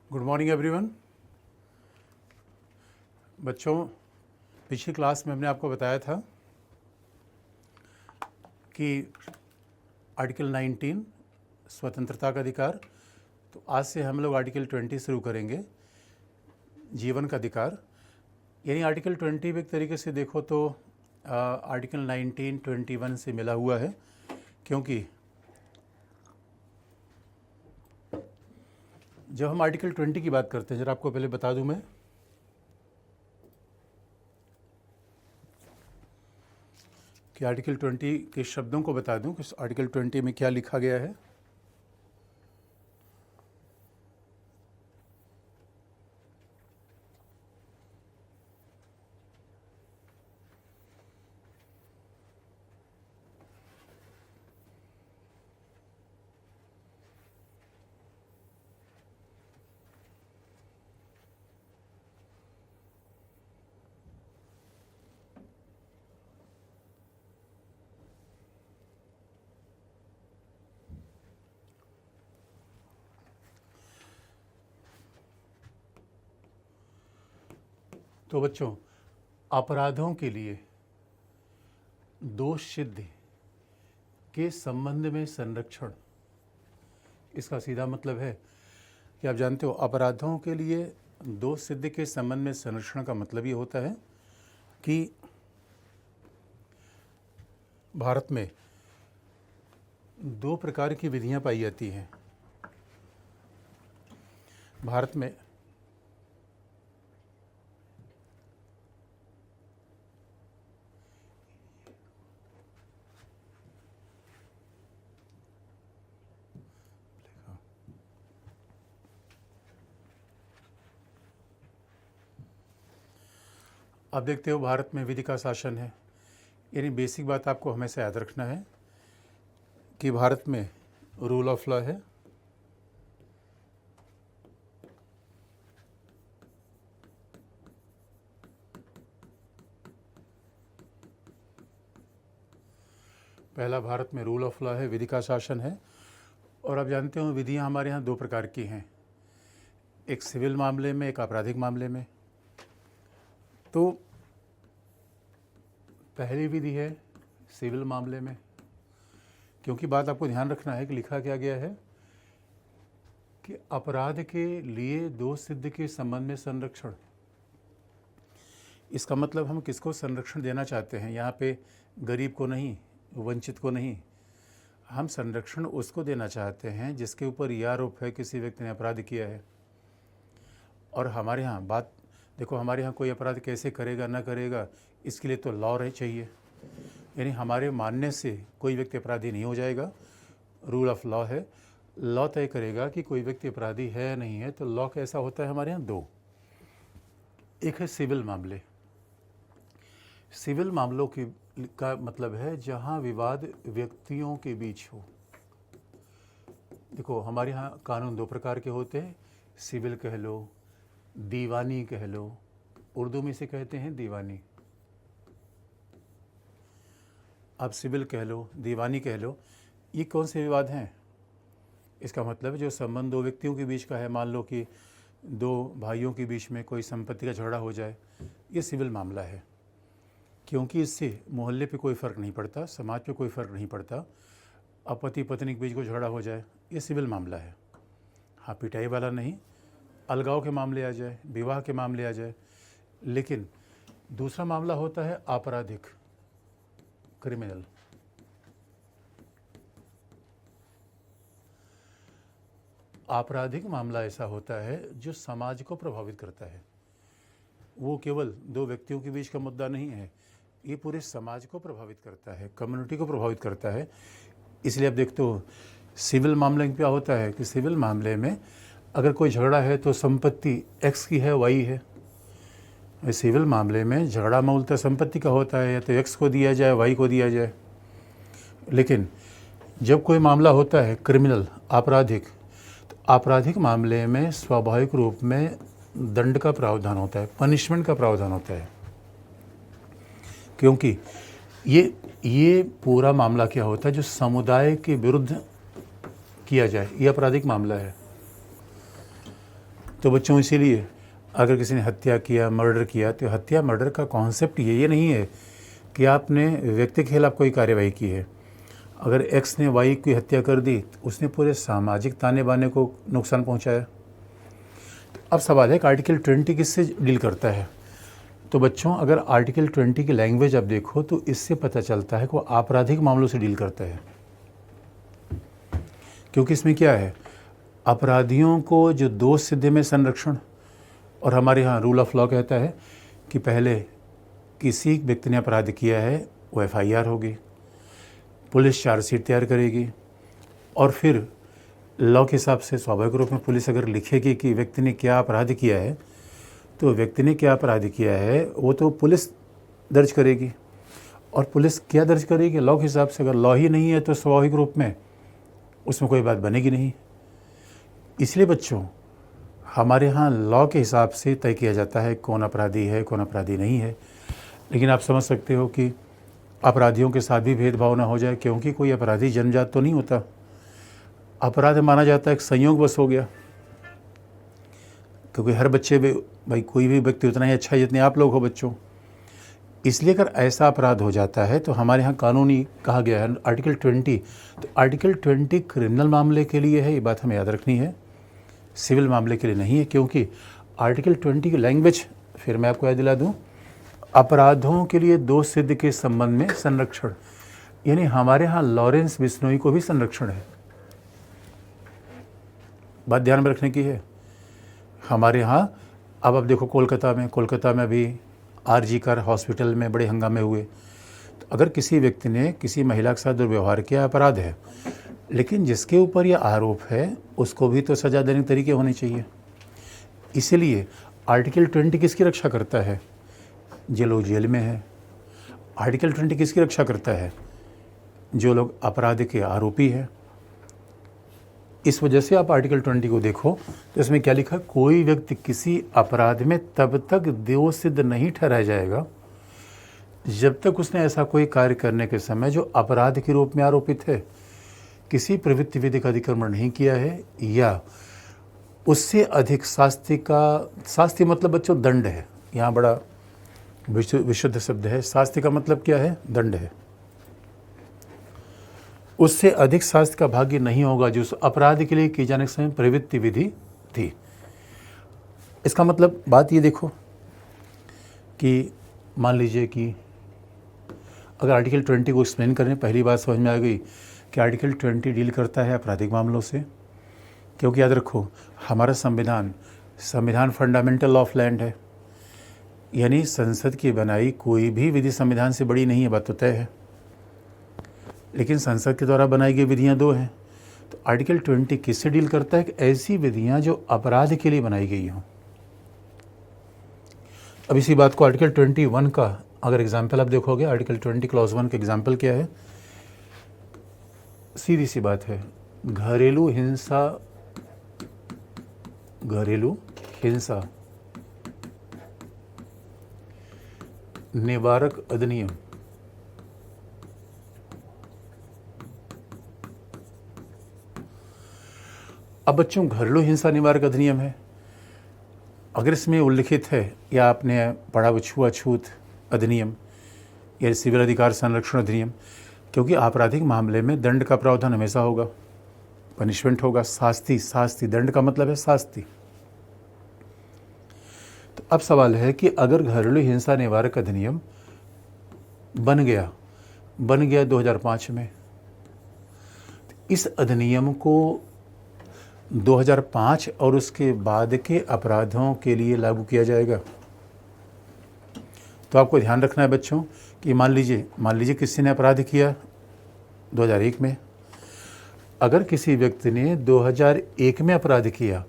Good morning everyone. बच्चों, पिछली class में हमने आपको बताया था कि आर्टिकल 19 स्वतंत्रता का अधिकार। तो आज से हम लोग आर्टिकल 20 शुरू करेंगे, जीवन का अधिकार। यानी आर्टिकल 20 भी एक तरीके से देखो तो आर्टिकल 19 21 से मिला हुआ है, क्योंकि जब हम आर्टिकल 20 की बात करते हैं, जरा आपको पहले बता दूं मैं कि आर्टिकल 20 के शब्दों को बता दूं कि आर्टिकल 20 में क्या लिखा गया है। तो बच्चों, अपराधों के लिए दोष सिद्धि के संबंध में संरक्षण, इसका सीधा मतलब है कि आप जानते हो अपराधों के लिए दोष सिद्धि के संबंध में संरक्षण का मतलब ये होता है कि भारत में दो प्रकार की विधियां पाई जाती हैं। भारत में आप देखते हो भारत में विधि का शासन है। यानी बेसिक बात आपको हमेशा याद रखना है कि भारत में रूल ऑफ लॉ है, पहला भारत में रूल ऑफ लॉ है, विधि का शासन है। और आप जानते हो विधियां हमारे यहाँ दो प्रकार की हैं, एक सिविल मामले में, एक आपराधिक मामले में। तो पहली विधि है सिविल मामले में, क्योंकि बात आपको ध्यान रखना है कि लिखा क्या गया है कि अपराध के लिए दोष सिद्धि के संबंध में संरक्षण। इसका मतलब हम किसको संरक्षण देना चाहते हैं, यहाँ पे गरीब को नहीं, वंचित को नहीं। हम संरक्षण उसको देना चाहते हैं जिसके ऊपर यह आरोप है किसी व्यक्ति ने अपराध किया है। और हमारे यहाँ बात देखो, हमारे यहाँ कोई अपराध कैसे करेगा ना करेगा, इसके लिए तो लॉ रहे चाहिए। यानी हमारे मानने से कोई व्यक्ति अपराधी नहीं हो जाएगा। रूल ऑफ लॉ है, लॉ तय करेगा कि कोई व्यक्ति अपराधी है या नहीं है। तो लॉ कैसा होता है हमारे यहाँ दो, एक है सिविल मामले। सिविल मामलों की का मतलब है जहाँ विवाद व्यक्तियों के बीच हो। देखो हमारे यहाँ कानून दो प्रकार के होते हैं, सिविल कह लो, दीवानी कह लो। उर्दू में इसे कहते हैं दीवानी। आप सिविल कह लो, दीवानी कह लो, ये कौन से विवाद हैं? इसका मतलब जो संबंध दो व्यक्तियों के बीच का है। मान लो कि दो भाइयों के बीच में कोई संपत्ति का झगड़ा हो जाए, ये सिविल मामला है, क्योंकि इससे मोहल्ले पे कोई फ़र्क नहीं पड़ता, समाज पे कोई फ़र्क नहीं पड़ता। अब पति पत्नी के बीच को झगड़ा हो जाए, ये सिविल मामला है। हाँ, पिटाई वाला नहीं, अलगाव के मामले आ जाए, विवाह के मामले आ जाए। लेकिन दूसरा मामला होता है आपराधिक, क्रिमिनल। आपराधिक मामला ऐसा होता है जो समाज को प्रभावित करता है। वो केवल दो व्यक्तियों के बीच का मुद्दा नहीं है, ये पूरे समाज को प्रभावित करता है, कम्युनिटी को प्रभावित करता है। इसलिए आप देखते हो सिविल मामले में क्या होता है कि सिविल मामले में अगर कोई झगड़ा है तो संपत्ति एक्स की है, वाई है। सिविल मामले में झगड़ा मूलतः संपत्ति का होता है, या तो एक्स को दिया जाए, वाई को दिया जाए। लेकिन जब कोई मामला होता है क्रिमिनल, आपराधिक, तो आपराधिक मामले में स्वाभाविक रूप में दंड का प्रावधान होता है, पनिशमेंट का प्रावधान होता है। क्योंकि ये पूरा मामला क्या होता है, जो समुदाय के विरुद्ध किया जाए, ये आपराधिक मामला है। तो बच्चों इसीलिए अगर किसी ने हत्या किया, मर्डर किया, तो हत्या मर्डर का कॉन्सेप्ट ये नहीं है कि आपने व्यक्ति के खिलाफ कोई कार्यवाही की है। अगर एक्स ने वाई की हत्या कर दी तो उसने पूरे सामाजिक ताने बाने को नुकसान पहुंचाया। तो अब सवाल है कि आर्टिकल 20 किससे डील करता है। तो बच्चों अगर आर्टिकल 20 की लैंग्वेज आप देखो तो इससे पता चलता है कि वो आपराधिक मामलों से डील करता है। क्योंकि इसमें क्या है, अपराधियों को जो दोष सिद्धि में संरक्षण, और हमारे यहाँ रूल ऑफ लॉ कहता है कि पहले किसी व्यक्ति ने अपराध किया है वो FIR होगी, पुलिस चार्जशीट तैयार करेगी, और फिर लॉ के हिसाब से स्वाभाविक रूप में पुलिस अगर लिखेगी कि व्यक्ति ने क्या अपराध किया है, तो व्यक्ति ने क्या अपराध किया है वो तो पुलिस दर्ज करेगी। और पुलिस क्या दर्ज करेगी? लॉ के हिसाब से। अगर लॉ ही नहीं है तो स्वाभाविक रूप में उसमें कोई बात बनेगी नहीं। इसलिए बच्चों हमारे यहाँ लॉ के हिसाब से तय किया जाता है कौन अपराधी है, कौन अपराधी नहीं है। लेकिन आप समझ सकते हो कि अपराधियों के साथ भी भेदभाव ना हो जाए, क्योंकि कोई अपराधी जन्मजात तो नहीं होता। अपराध माना जाता है एक संयोगवश हो गया, क्योंकि हर बच्चे भाई कोई भी व्यक्ति उतना ही अच्छा है जितने आप लोग हो बच्चों। इसलिए अगर ऐसा अपराध हो जाता है तो हमारे यहाँ कानूनी कहा गया है आर्टिकल 20। तो आर्टिकल 20 क्रिमिनल मामले के लिए है, ये बात हमें याद रखनी है, सिविल मामले के लिए नहीं है। क्योंकि आर्टिकल 20 की लैंग्वेज फिर मैं आपको याद दिला दूँ, अपराधों के लिए दोष सिद्ध के संबंध में संरक्षण, यानी हमारे यहाँ लॉरेंस बिश्नोई को भी संरक्षण है। बात ध्यान में रखने की है। हमारे यहाँ अब आप देखो कोलकाता में अभी RG कर हॉस्पिटल में बड़े हंगामे हुए। तो अगर किसी व्यक्ति ने किसी महिला के साथ दुर्व्यवहार किया, अपराध है, लेकिन जिसके ऊपर यह आरोप है उसको भी तो सजा देने के तरीके होने चाहिए। इसीलिए आर्टिकल 20 किसकी रक्षा करता है? जो लोग जेल में हैं। आर्टिकल 20 किसकी रक्षा करता है? जो लोग अपराध के आरोपी हैं। इस वजह से आप आर्टिकल 20 को देखो तो इसमें क्या लिखा, कोई व्यक्ति किसी अपराध में तब तक दोष सिद्ध नहीं ठहराया जाएगा जब तक उसने ऐसा कोई कार्य करने के समय जो अपराध के रूप में आरोपित है, किसी प्रवृत्ति विधि का अतिक्रमण नहीं किया है, या उससे अधिक शास्ति मतलब बच्चों दंड है। यहाँ बड़ा विशुद्ध शब्द है। शास्ति का मतलब क्या है? दंड है। उससे अधिक शास्ति का भाग्य नहीं होगा जो उस अपराध के लिए किए जाने के समय प्रवृत्ति विधि थी। इसका मतलब बात ये देखो कि मान लीजिए कि अगर आर्टिकल 20 को एक्सप्लेन करें, पहली बात समझ में आ गई कि आर्टिकल 20 डील करता है आपराधिक मामलों से। क्योंकि याद रखो हमारा संविधान फंडामेंटल लॉ ऑफ लैंड है, यानी संसद की बनाई कोई भी विधि संविधान से बड़ी नहीं है, बात तो तय है। लेकिन संसद के द्वारा बनाई गई विधियां दो हैं। तो आर्टिकल 20 किससे डील करता है? कि ऐसी विधियां जो अपराध के लिए बनाई गई हों। अब इसी बात को आर्टिकल 21 का अगर एग्जाम्पल आप देखोगे, आर्टिकल 20 क्लॉज 1 का एग्जाम्पल क्या है? सीधी सी बात है, घरेलू हिंसा निवारक अधिनियम। अब बच्चों घरेलू हिंसा निवारक अधिनियम है, अगर इसमें उल्लिखित है या आपने पढ़ा छूआछूत अधिनियम या सिविल अधिकार संरक्षण अधिनियम, क्योंकि आपराधिक मामले में दंड का प्रावधान हमेशा होगा, पनिशमेंट होगा, शास्ति। दंड का मतलब है शास्ति। तो अब सवाल है कि अगर घरेलू हिंसा निवारक अधिनियम बन गया 2005 में, इस अधिनियम को 2005 और उसके बाद के अपराधों के लिए लागू किया जाएगा। तो आपको ध्यान रखना है बच्चों कि मान लीजिए किसी ने अपराध किया 2001 में, अगर किसी व्यक्ति ने 2001 में अपराध किया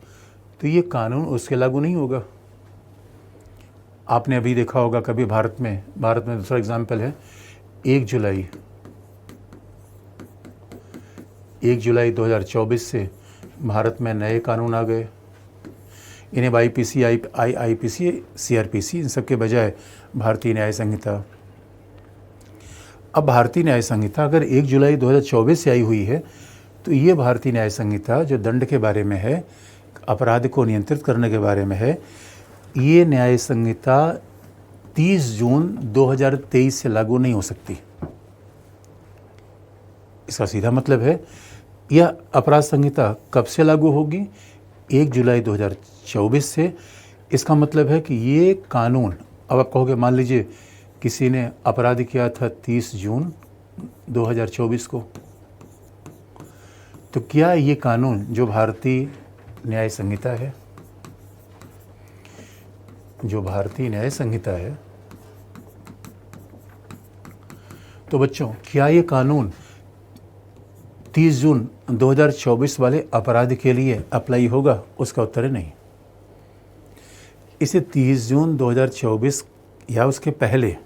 तो ये कानून उसके लागू नहीं होगा। आपने अभी देखा होगा कभी भारत में दूसरा एग्जाम्पल है, 1 जुलाई 2024 से भारत में नए कानून आ गए। इन्हें IPC, IPC, CRPC इन सब के बजाय भारतीय न्याय संहिता। अब भारतीय न्याय संहिता अगर 1 जुलाई 2024 से आई हुई है तो ये भारतीय न्याय संहिता जो दंड के बारे में है, अपराध को नियंत्रित करने के बारे में है। ये न्याय संहिता 30 जून 2023 से लागू नहीं हो सकती। इसका सीधा मतलब है यह अपराध संहिता कब से लागू होगी? 1 जुलाई 2024 से। इसका मतलब है कि ये कानून, अब आप कहोगे मान लीजिए किसी ने अपराध किया था 30 जून 2024 को, तो क्या ये कानून जो भारतीय न्याय संहिता है, तो बच्चों क्या ये कानून 30 जून 2024 वाले अपराध के लिए अप्लाई होगा? उसका उत्तर है नहीं। इसे 30 जून 2024 या उसके पहले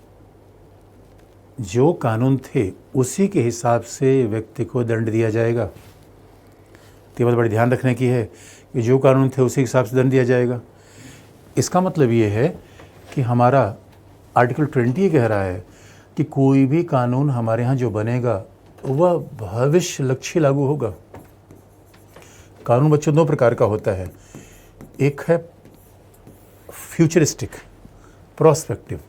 जो कानून थे उसी के हिसाब से व्यक्ति को दंड दिया जाएगा। तो बात बड़ी ध्यान रखने की है कि जो कानून थे उसी के हिसाब से दंड दिया जाएगा। इसका मतलब ये है कि हमारा आर्टिकल 20 ये कह रहा है कि कोई भी कानून हमारे यहाँ जो बनेगा वह भविष्य लक्ष्य लागू होगा। कानून बच्चों 2 प्रकार का होता है, एक है फ्यूचरिस्टिक, प्रोस्पेक्टिव,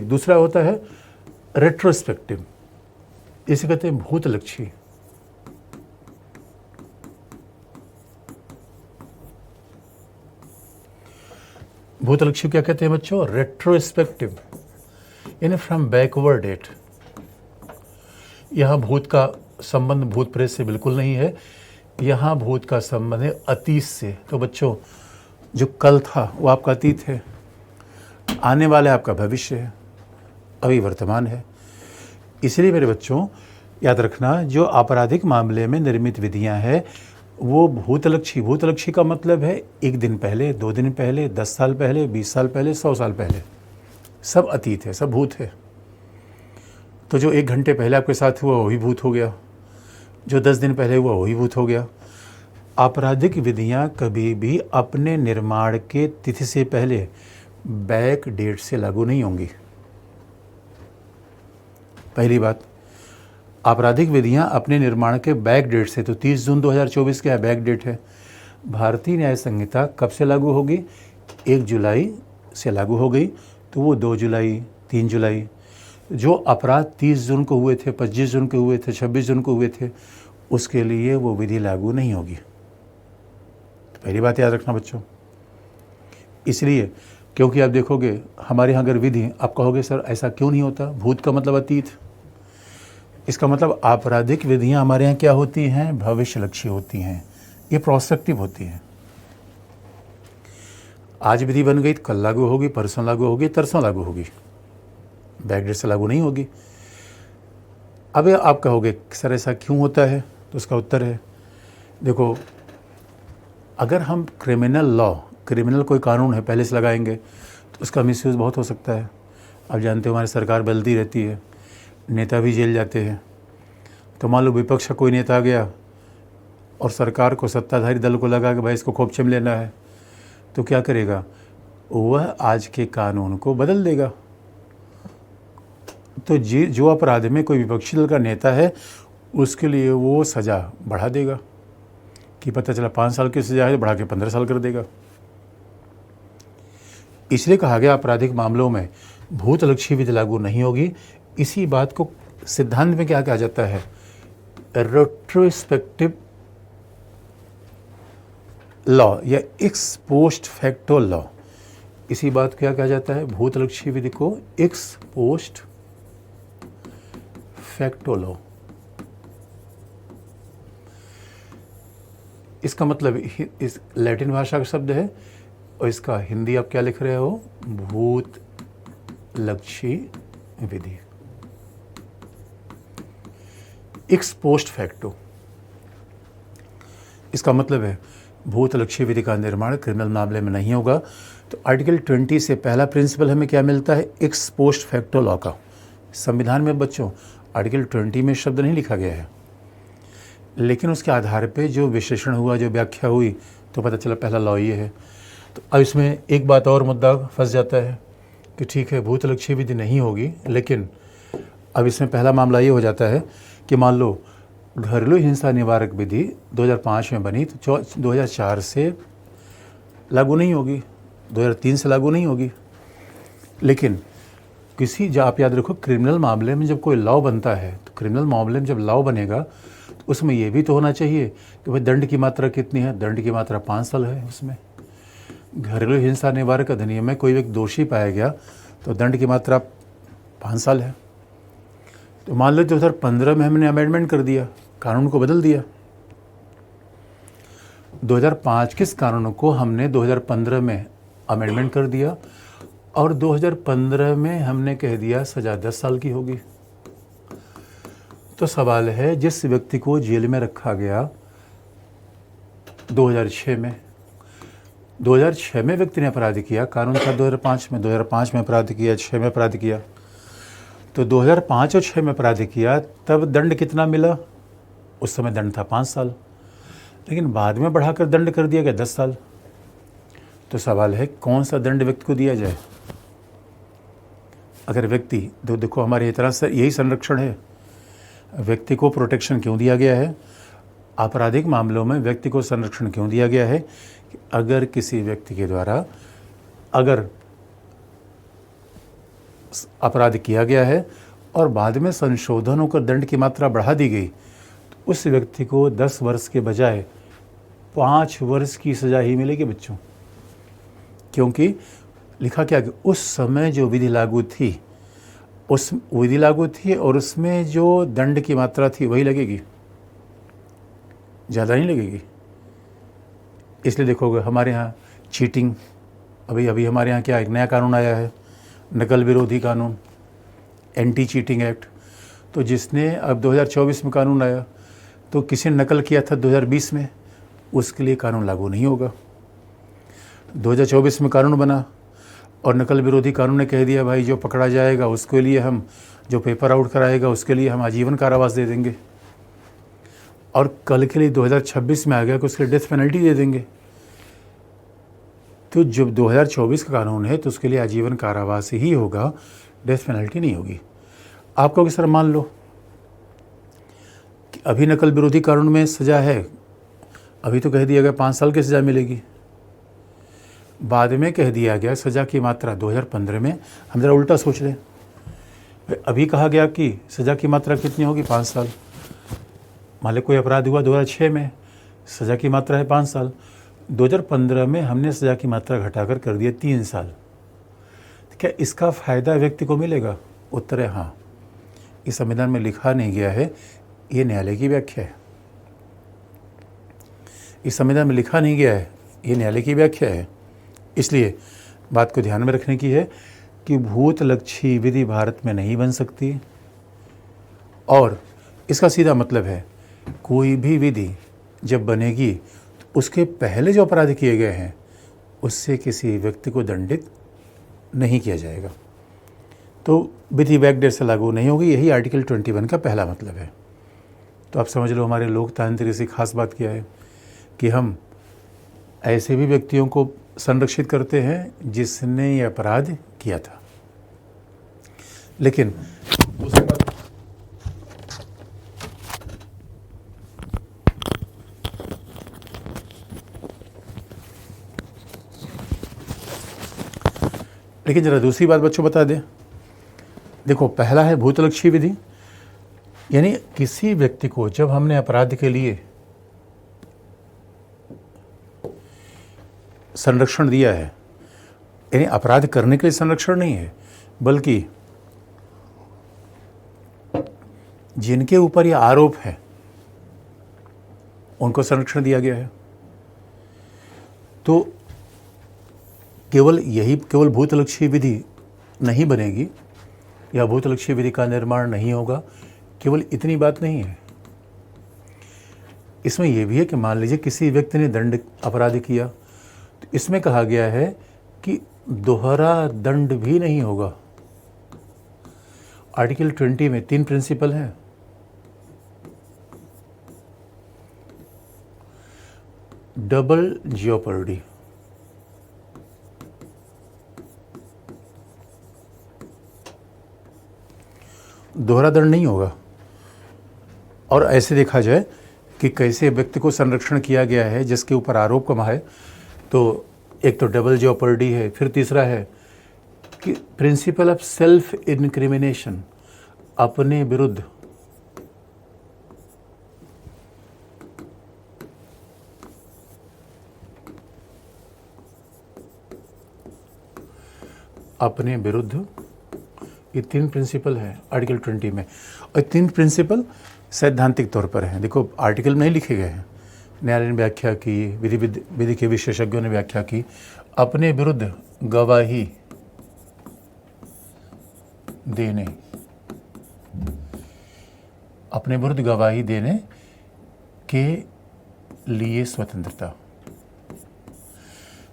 दूसरा होता है रेट्रोस्पेक्टिव, इसे कहते हैं भूतलक्षी। भूतलक्षी क्या कहते हैं बच्चों? रेट्रोस्पेक्टिव, यानी फ्रॉम बैकवर्ड डेट। यहाँ भूत का संबंध भूत प्रेत से बिल्कुल नहीं है, यहाँ भूत का संबंध है अतीत से। तो बच्चों जो कल था वो आपका अतीत है, आने वाला आपका भविष्य है, अभी वर्तमान है। इसलिए मेरे बच्चों याद रखना, जो आपराधिक मामले में निर्मित विधियां हैं वो भूतलक्षी का मतलब है 1 दिन पहले, 2 दिन पहले, 10 साल पहले, 20 साल पहले, 100 साल पहले, सब अतीत है, सब भूत है। तो जो 1 घंटे पहले आपके साथ हुआ वही भूत हो गया, जो 10 दिन पहले हुआ वही भूत हो गया। आपराधिक विधियां कभी भी अपने निर्माण के तिथि से पहले बैक डेट से लागू नहीं होंगी। पहली बात, आपराधिक विधियां अपने निर्माण के बैक डेट से, तो 30 जून 2024 क्या बैक डेट है। भारतीय न्याय संहिता कब से लागू होगी? 1 जुलाई से लागू हो गई, तो वो 2 जुलाई, 3 जुलाई, जो अपराध 30 जून को हुए थे, 25 जून को हुए थे, 26 जून को हुए थे, उसके लिए वो विधि लागू नहीं होगी। तो पहली बात याद रखना बच्चों। इसलिए क्योंकि आप देखोगे हमारे यहाँ अगर विधि, आप कहोगे सर ऐसा क्यों नहीं होता? भूत का मतलब अतीत, इसका मतलब आपराधिक विधियां हमारे यहाँ क्या होती हैं? भविष्यलक्षी होती हैं, ये प्रोस्पेक्टिव होती हैं। आज विधि बन गई तो कल लागू होगी, परसों लागू होगी, तरसों लागू होगी, बैकडेट से लागू नहीं होगी। अब आप कहोगे सर ऐसा क्यों होता है? तो उसका उत्तर है, देखो अगर हम क्रिमिनल कोई कानून है पहले से लगाएंगे तो उसका मिसयूज़ बहुत हो सकता है। आप जानते हो हमारी सरकार बदलती रहती है, नेता भी जेल जाते हैं। तो मान लो विपक्ष का कोई नेता आ गया और सरकार को, सत्ताधारी दल को लगा कि भाई इसको खोपचे में लेना है, तो क्या करेगा? वह आज के कानून को बदल देगा। तो जो अपराध में कोई विपक्षी दल का नेता है उसके लिए वो सज़ा बढ़ा देगा, कि पता चला 5 साल की सज़ा है तो बढ़ा के 15 साल कर देगा। इसलिए कहा गया आपराधिक मामलों में भूतलक्षी विधि लागू नहीं होगी। इसी बात को सिद्धांत में क्या कहा जाता है? रेट्रोस्पेक्टिव लॉ या एक्स पोस्ट फैक्टो लॉ। इसी बात को क्या कहा जाता है? भूतलक्षी विधि को एक्स पोस्ट फैक्टो लॉ। इसका मतलब इस लैटिन भाषा का शब्द है और इसका हिंदी आप क्या लिख रहे हो? भूतलक्षी विधि, एक्स पोस्ट फैक्टो। इसका मतलब है भूतलक्षी विधि का निर्माण क्रिमिनल मामले में नहीं होगा। तो आर्टिकल 20 से पहला प्रिंसिपल हमें क्या मिलता है? एक्स पोस्ट फैक्टो लॉ का। संविधान में बच्चों आर्टिकल 20 में शब्द नहीं लिखा गया है, लेकिन उसके आधार पे जो विश्लेषण हुआ, जो व्याख्या हुई, तो पता चला पहला लॉ ये है। तो अब इसमें एक बात और मुद्दा फंस जाता है कि ठीक है भूतलक्षी विधि नहीं होगी, लेकिन अब इसमें पहला मामला ये हो जाता है कि मान लो घरेलू हिंसा निवारक विधि 2005 में बनी तो 2004 से लागू नहीं होगी, 2003 से लागू नहीं होगी। लेकिन जो आप याद रखो, क्रिमिनल मामले में जब कोई लॉ बनता है तो क्रिमिनल मामले में जब लॉ बनेगा तो उसमें ये भी तो होना चाहिए कि भाई दंड की मात्रा कितनी है। दंड की मात्रा 5 साल है उसमें। घरेलू हिंसा निवारक अधिनियम में कोई व्यक्ति दोषी पाया गया तो दंड की मात्रा 5 साल है। तो मान लो 2015 में हमने अमेंडमेंट कर दिया, कानून को बदल दिया। 2005 के कानून को हमने 2015 में अमेंडमेंट कर दिया और 2015 में हमने कह दिया सज़ा 10 साल की होगी। तो सवाल है, जिस व्यक्ति को जेल में रखा गया 2006 में व्यक्ति ने अपराध किया, कानून था 2005 में अपराध किया, 6 में अपराध किया, तो 2005 और 6 में अपराध किया तब दंड कितना मिला? उस समय दंड था 5 साल, लेकिन बाद में बढ़ाकर दंड कर दिया गया 10 साल। तो सवाल है कौन सा दंड व्यक्ति को दिया जाए? अगर व्यक्ति देखो हमारे तरह से यही संरक्षण है, व्यक्ति को प्रोटेक्शन क्यों दिया गया है? आपराधिक मामलों में व्यक्ति को संरक्षण क्यों दिया गया है कि अगर किसी व्यक्ति के द्वारा अगर अपराध किया गया है और बाद में संशोधन होकर दंड की मात्रा बढ़ा दी गई तो उस व्यक्ति को 10 वर्ष के बजाय 5 वर्ष की सज़ा ही मिलेगी बच्चों। क्योंकि लिखा क्या कि उस समय जो विधि लागू थी और उसमें जो दंड की मात्रा थी वही लगेगी, ज़्यादा नहीं लगेगी। इसलिए देखोगे हमारे यहाँ चीटिंग, अभी हमारे यहाँ क्या एक नया कानून आया है, नकल विरोधी कानून, एंटी चीटिंग एक्ट। तो जिसने अब 2024 में कानून आया तो किसी ने नकल किया था 2020 में, उसके लिए कानून लागू नहीं होगा। 2024 में कानून बना और नकल विरोधी कानून ने कह दिया भाई जो पकड़ा जाएगा उसके लिए हम, जो पेपर आउट कराएगा उसके लिए हम आजीवन कारावास दे देंगे, और कल के लिए 2026 में आ गया कि उसके डेथ पेनल्टी दे देंगे। तो जब 2024 का कानून है तो उसके लिए आजीवन कारावास ही होगा, डेथ पेनल्टी नहीं होगी। आपको कि सर मान लो कि अभी नकल विरोधी कानून में सज़ा है, अभी तो कह दिया गया 5 साल की सज़ा मिलेगी, बाद में कह दिया गया सज़ा की मात्रा 2015 में, हम ज़रा उल्टा सोच लें, अभी कहा गया कि सज़ा की मात्रा कितनी होगी? 5 साल। मान लो कोई अपराध हुआ 2006 में, सज़ा की मात्रा है 5 साल, 2015 में हमने सज़ा की मात्रा घटाकर कर दिया 3 साल। तो क्या इसका फ़ायदा व्यक्ति को मिलेगा? उत्तर है हाँ। इस संविधान में लिखा नहीं गया है, ये न्यायालय की व्याख्या है। इस संविधान में लिखा नहीं गया है, ये न्यायालय की व्याख्या है। इसलिए बात को ध्यान में रखने की है कि भूतलक्षी विधि भारत में नहीं बन सकती, और इसका सीधा मतलब है कोई भी विधि जब बनेगी तो उसके पहले जो अपराध किए गए हैं उससे किसी व्यक्ति को दंडित नहीं किया जाएगा। तो विधि बैकडेट से लागू नहीं होगी, यही आर्टिकल 21 का पहला मतलब है। तो आप समझ लो हमारे लोकतांत्रिक से खास बात क्या है कि हम ऐसे भी व्यक्तियों को संरक्षित करते हैं जिसने ये अपराध किया था। लेकिन दूसरी बात, जरा दूसरी बात बच्चों बता दें। देखो पहला है भूतलक्षी विधि, यानी किसी व्यक्ति को जब हमने अपराध के लिए संरक्षण दिया है, यानी अपराध करने के लिए संरक्षण नहीं है, बल्कि जिनके ऊपर यह आरोप है उनको संरक्षण दिया गया है। तो केवल भूतलक्षी विधि नहीं बनेगी या भूतलक्षी विधि का निर्माण नहीं होगा, केवल इतनी बात नहीं है। इसमें यह भी है कि मान लीजिए किसी व्यक्ति ने दंड अपराध किया तो इसमें कहा गया है कि दोहरा दंड भी नहीं होगा। आर्टिकल 20 में 3 प्रिंसिपल हैं। डबल जियोपर्डी, दोहरा दंड नहीं होगा। और ऐसे देखा जाए कि कैसे व्यक्ति को संरक्षण किया गया है जिसके ऊपर आरोप कमा है, तो एक तो डबल जॉपर्डी है, फिर तीसरा है कि प्रिंसिपल ऑफ सेल्फ इनक्रिमिनेशन, अपने विरुद्ध ये 3 प्रिंसिपल है आर्टिकल 20 में। और 3 प्रिंसिपल सैद्धांतिक तौर पर हैं। देखो आर्टिकल में नहीं लिखे गए हैं, न्यायालय ने व्याख्या की, विधि के विशेषज्ञों ने व्याख्या की। अपने विरुद्ध गवाही देने, अपने विरुद्ध गवाही देने के लिए स्वतंत्रता,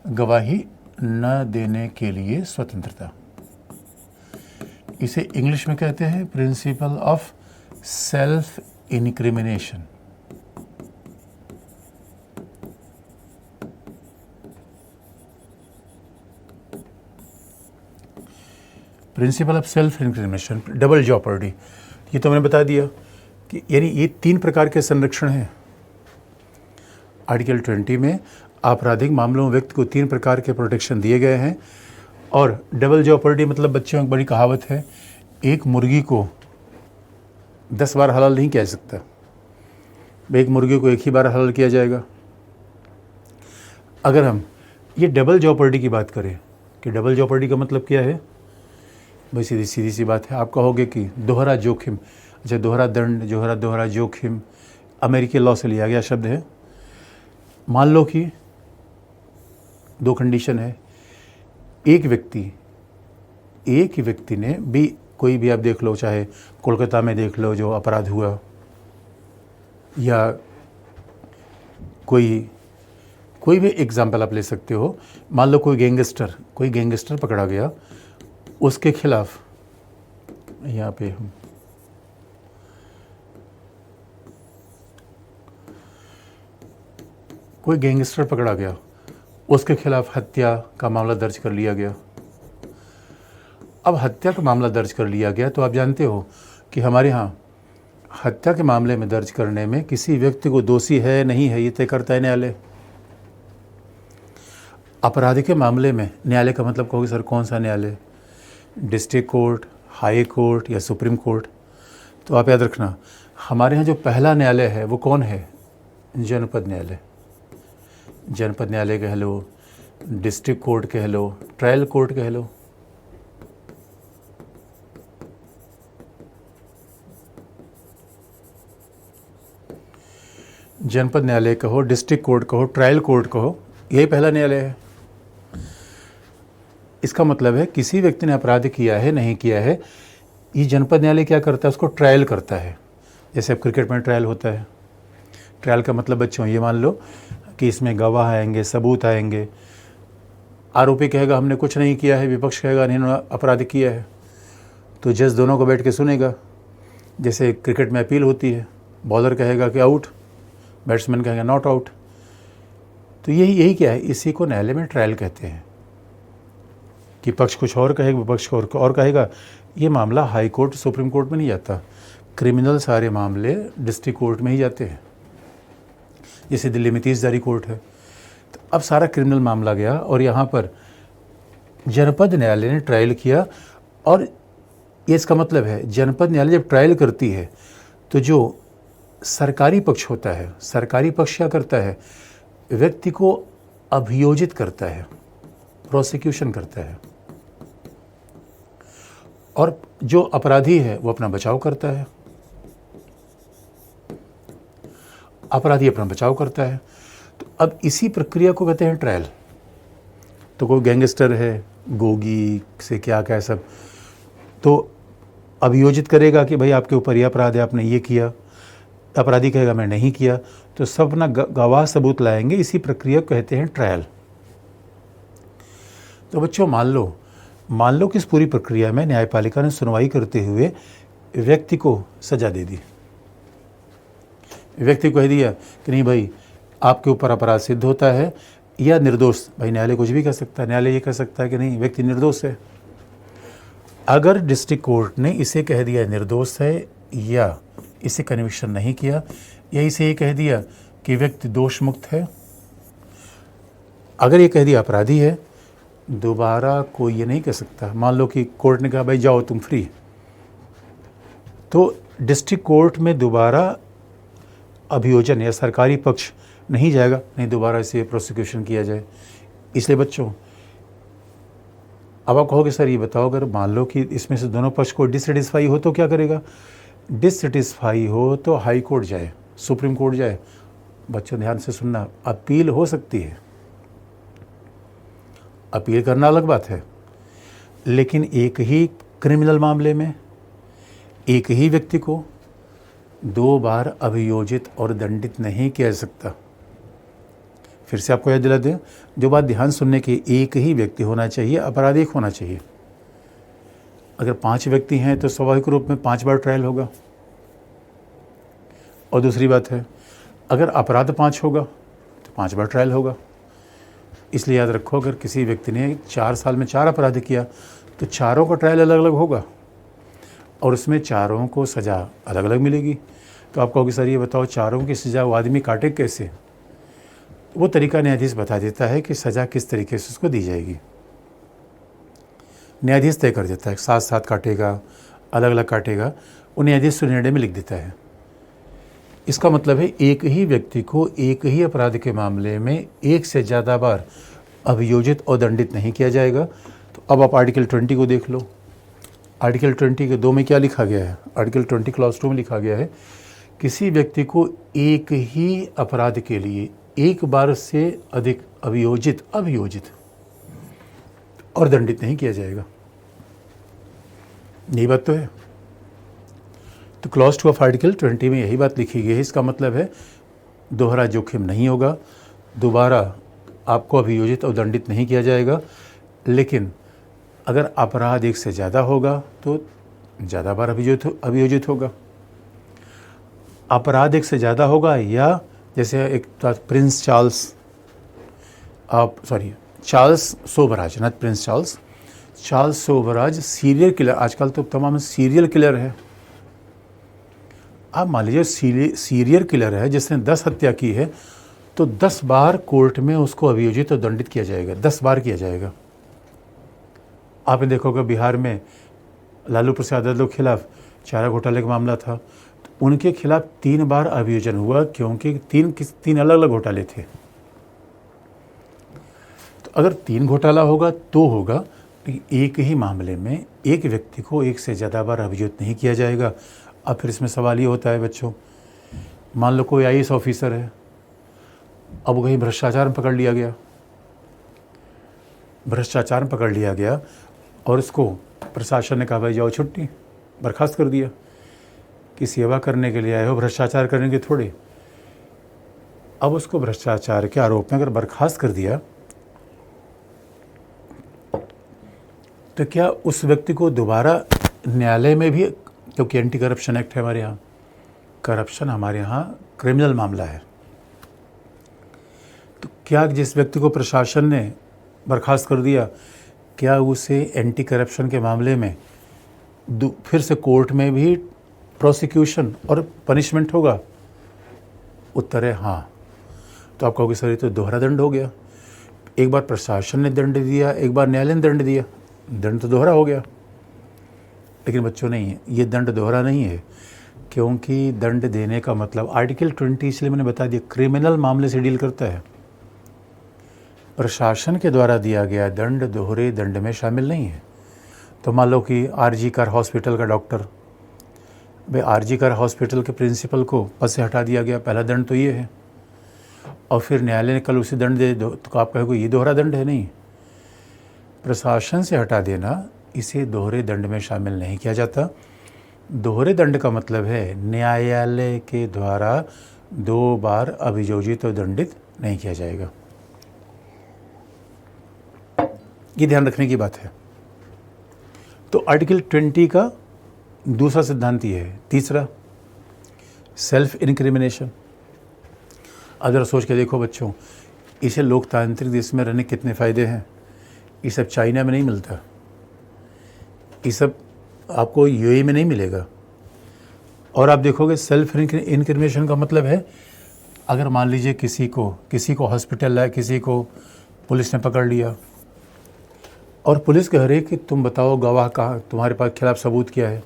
गवाही न देने के लिए स्वतंत्रता, इसे इंग्लिश में कहते हैं principle of self incrimination. Principle of self incrimination, double jeopardy, ये तो मैंने बता दिया कि यानी ये 3 प्रकार के संरक्षण हैं आर्टिकल 20 में। आपराधिक मामलों में व्यक्ति को 3 प्रकार के प्रोटेक्शन दिए गए हैं। और डबल जॉपर्डी मतलब बच्चों की बड़ी कहावत है, एक मुर्गी को 10 बार हलाल नहीं किया जा सकता, एक मुर्गी को एक ही बार हलाल किया जाएगा। अगर हम ये डबल जॉपर्डी की बात करें कि डबल जॉपर्डी का मतलब क्या है, भाई सीधी सी बात है। आप कहोगे कि दोहरा जोखिम, अच्छा दोहरा दंड, दोहरा जोखिम अमेरिकी लॉ से लिया गया शब्द है। मान लो कि 2 कंडीशन है, एक व्यक्ति ने भी, कोई भी आप देख लो, चाहे कोलकाता में देख लो जो अपराध हुआ, या कोई भी एग्जाम्पल आप ले सकते हो। मान लो कोई गैंगस्टर पकड़ा गया, उसके खिलाफ, यहाँ पे हम कोई गैंगस्टर पकड़ा गया, उसके खिलाफ हत्या का मामला दर्ज कर लिया गया। अब हत्या का मामला दर्ज कर लिया गया तो आप जानते हो कि हमारे यहाँ हत्या के मामले में दर्ज करने में किसी व्यक्ति को दोषी है नहीं है ये तय करता है न्यायालय। अपराध के मामले में न्यायालय का मतलब कहोगे सर कौन सा न्यायालय, डिस्ट्रिक्ट कोर्ट, हाई कोर्ट या सुप्रीम कोर्ट? तो आप याद रखना, हमारे यहाँ जो पहला न्यायालय है वो कौन है, जनपद न्यायालय। जनपद न्यायालय कह लो, डिस्ट्रिक्ट कोर्ट कह लो, ट्रायल कोर्ट कह लो। जनपद न्यायालय कहो, डिस्ट्रिक्ट कोर्ट कहो, ट्रायल कोर्ट कहो, यही पहला न्यायालय है। इसका मतलब है किसी व्यक्ति ने अपराध किया है नहीं किया है, ये जनपद न्यायालय क्या करता है, उसको ट्रायल करता है। जैसे अब क्रिकेट में ट्रायल होता है, ट्रायल का मतलब बच्चों ये मान लो कि इसमें गवाह आएंगे, सबूत आएंगे, आरोपी कहेगा हमने कुछ नहीं किया है, विपक्ष कहेगा नहीं अपराध किया है, तो जज दोनों को बैठ के सुनेगा। जैसे क्रिकेट में अपील होती है, बॉलर कहेगा कि आउट, बैट्समैन कहेगा नॉट आउट। तो यही क्या है, इसी को न्यायालय में ट्रायल कहते हैं कि पक्ष कुछ और कहेगा, विपक्ष को और कहेगा। ये मामला हाई कोर्ट, सुप्रीम कोर्ट में नहीं जाता, क्रिमिनल सारे मामले डिस्ट्रिक्ट कोर्ट में ही जाते हैं। जैसे दिल्ली में 30 जारी कोर्ट है, तो अब सारा क्रिमिनल मामला गया और यहाँ पर जनपद न्यायालय ने ट्रायल किया। और ये इसका मतलब है जनपद न्यायालय जब ट्रायल करती है तो जो सरकारी पक्ष होता है, सरकारी पक्ष क्या करता है, व्यक्ति को अभियोजित करता है, प्रोसिक्यूशन करता है, और जो अपराधी है वो अपना बचाव करता है। अपराधी अपना बचाव करता है। तो अब इसी प्रक्रिया को कहते हैं ट्रायल। तो कोई गैंगस्टर है, गोगी से क्या सब, तो अभियोजित करेगा कि भाई आपके ऊपर यह अपराध है, आपने ये किया। अपराधी कहेगा मैं नहीं किया, तो सब अपना गवाह सबूत लाएंगे। इसी प्रक्रिया को कहते हैं ट्रायल। तो बच्चों मान लो कि इस पूरी प्रक्रिया में न्यायपालिका ने सुनवाई करते हुए व्यक्ति को सजा दे दी, व्यक्ति को कह दिया कि नहीं भाई आपके ऊपर अपराध सिद्ध होता है या निर्दोष। भाई न्यायालय कुछ भी कह सकता है, न्यायालय ये कह सकता है कि नहीं व्यक्ति निर्दोष है। अगर डिस्ट्रिक्ट कोर्ट ने इसे कह दिया निर्दोष है या इसे कन्विक्शन नहीं किया, या इसे ये कह दिया कि व्यक्ति दोष मुक्त है। अगर ये कह दिया अपराधी है, दोबारा कोई ये नहीं कह सकता। मान लो कि कोर्ट ने कहा भाई जाओ तुम फ्री, तो डिस्ट्रिक्ट कोर्ट में दोबारा अभियोजन या सरकारी पक्ष नहीं जाएगा, नहीं दोबारा इसे प्रोसिक्यूशन किया जाए। इसलिए बच्चों, अब आप कहोगे सर ये बताओ, अगर मान लो कि इसमें से दोनों पक्ष को डिससेटिस्फाई हो तो क्या करेगा? डिससेटिस्फाई हो तो हाई कोर्ट जाए, सुप्रीम कोर्ट जाए। बच्चों ध्यान से सुनना, अपील हो सकती है, अपील करना अलग बात है, लेकिन एक ही क्रिमिनल मामले में एक ही व्यक्ति को 2 बार अभियोजित और दंडित नहीं किया जा सकता। फिर से आपको याद दिला दें, जो बात ध्यान सुनने की, एक ही व्यक्ति होना चाहिए, अपराधी एक होना चाहिए। अगर 5 व्यक्ति हैं तो स्वाभाविक रूप में 5 बार ट्रायल होगा। और दूसरी बात है, अगर अपराध 5 होगा तो 5 बार ट्रायल होगा। इसलिए याद रखो, अगर किसी व्यक्ति ने 4 साल में 4 अपराध किया तो चारों का ट्रायल अलग अलग होगा और उसमें चारों को सज़ा अलग अलग मिलेगी। तो आप कहोगे सर ये बताओ, चारों की सज़ा वो आदमी काटे कैसे? वो तरीका न्यायाधीश बता देता है कि सज़ा किस तरीके से उसको दी जाएगी। न्यायाधीश तय कर देता है, साथ साथ काटेगा, अलग अलग काटेगा, वो न्यायाधीश निर्णय में लिख देता है। इसका मतलब है एक ही व्यक्ति को एक ही अपराध के मामले में एक से ज़्यादा बार अभियोजित और दंडित नहीं किया जाएगा। तो अब आप आर्टिकल 20 को देख लो। आर्टिकल 20 के 2 में क्या लिखा गया है? आर्टिकल 20 क्लॉज 2 में लिखा गया है, किसी व्यक्ति को एक ही अपराध के लिए एक बार से अधिक अभियोजित और दंडित नहीं किया जाएगा। यही बात तो है। तो क्लॉज 2 ऑफ आर्टिकल 20 में यही बात लिखी गई है। इसका मतलब है दोहरा जोखिम नहीं होगा, दोबारा आपको अभियोजित और दंडित नहीं किया जाएगा। लेकिन अगर अपराध एक से ज़्यादा होगा तो ज़्यादा बार अभियोजित होगा। अपराध एक से ज़्यादा होगा, या जैसे एक Prince Charles Sobhraj, not Prince Charles Sobhraj serial killer, आजकल तो तमाम सीरियल किलर है। आप मान लीजिए सीरियल किलर है जिसने 10 हत्या की है, तो 10 बार कोर्ट में उसको अभियोजित और दंडित किया जाएगा, 10 बार किया जाएगा। आपने देखोगे बिहार में लालू प्रसाद यादव के खिलाफ चारा घोटाले का मामला था, तो उनके खिलाफ 3 बार अभियोजन हुआ, क्योंकि 3 अलग अलग घोटाले थे। तो अगर 3 घोटाला होगा तो होगा, एक ही मामले में एक व्यक्ति को एक से ज़्यादा बार अभियोजित नहीं किया जाएगा। अब फिर इसमें सवाल ये होता है बच्चों, मान लो कोई IAS ऑफिसर है, अब कहीं भ्रष्टाचार में पकड़ लिया गया और उसको प्रशासन ने कहा भाई जाओ छुट्टी, बर्खास्त कर दिया कि सेवा करने के लिए आए हो, भ्रष्टाचार करने के थोड़े। अब उसको भ्रष्टाचार के आरोप में अगर बर्खास्त कर दिया तो क्या उस व्यक्ति को दोबारा न्यायालय में भी, क्योंकि एंटी करप्शन एक्ट है हमारे यहाँ, करप्शन हमारे यहाँ क्रिमिनल मामला है, तो क्या जिस व्यक्ति को प्रशासन ने बर्खास्त कर दिया, क्या उसे एंटी करप्शन के मामले में फिर से कोर्ट में भी प्रोसिक्यूशन और पनिशमेंट होगा? उत्तर है हाँ। तो आप कहोगे सर ये तो दोहरा दंड हो गया, एक बार प्रशासन ने दंड दिया, एक बार न्यायालय ने दंड दिया, दंड तो दोहरा हो गया। लेकिन बच्चों नहीं है, ये दंड दोहरा नहीं है, क्योंकि दंड देने का मतलब आर्टिकल 20 इसलिए मैंने बता दिया क्रिमिनल मामले से डील करता है। प्रशासन के द्वारा दिया गया दंड दोहरे दंड में शामिल नहीं है। तो मान लो कि RG कर हॉस्पिटल का डॉक्टर, भाई RG कर हॉस्पिटल के प्रिंसिपल को पद से हटा दिया गया, पहला दंड तो ये है, और फिर न्यायालय ने कल उसे दंड दे दो, तो आप कहोगे ये दोहरा दंड है? नहीं, प्रशासन से हटा देना इसे दोहरे दंड में शामिल नहीं किया जाता। दोहरे दंड का मतलब है न्यायालय के द्वारा 2 बार अभियोजित और दंडित नहीं किया जाएगा। ये ध्यान रखने की बात है। तो आर्टिकल 20 का दूसरा सिद्धांत ये है। तीसरा, सेल्फ इनक्रिमिनेशन। अगर सोच के देखो बच्चों, इसे लोकतांत्रिक देश में रहने कितने फ़ायदे हैं। ये सब चाइना में नहीं मिलता, ये सब आपको UAE में नहीं मिलेगा, और आप देखोगे सेल्फ इंक्रिमिनेशन का मतलब है, अगर मान लीजिए किसी को हॉस्पिटल लाया, किसी को पुलिस ने पकड़ लिया और पुलिस कह रही है कि तुम बताओ गवाह कहाँ, तुम्हारे पास खिलाफ सबूत क्या है।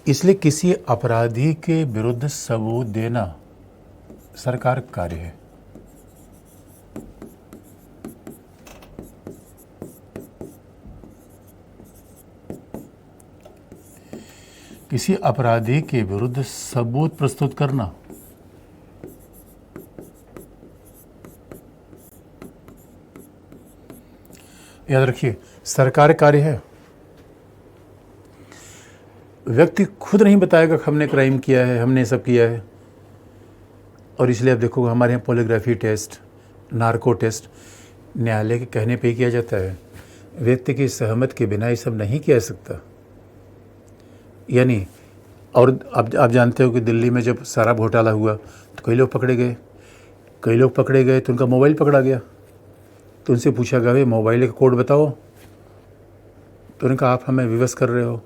इसलिए किसी अपराधी के विरुद्ध सबूत देना सरकार का कार्य है। किसी अपराधी के विरुद्ध सबूत प्रस्तुत करना याद रखिए सरकार कार्य है। व्यक्ति खुद नहीं बताएगा कि हमने क्राइम किया है, हमने सब किया है। और इसलिए आप देखोगे हमारे यहाँ पॉलीग्राफी टेस्ट, नार्को टेस्ट न्यायालय के कहने पे ही किया जाता है। व्यक्ति की सहमत के बिना ये सब नहीं किया जा सकता। यानी और आप जानते हो कि दिल्ली में जब शराब घोटाला हुआ तो कई लोग पकड़े गए तो उनका मोबाइल पकड़ा गया। तो उनसे पूछा गया भाई मोबाइल का कोड बताओ, तो उन्होंने कहा आप हमें विवश कर रहे हो।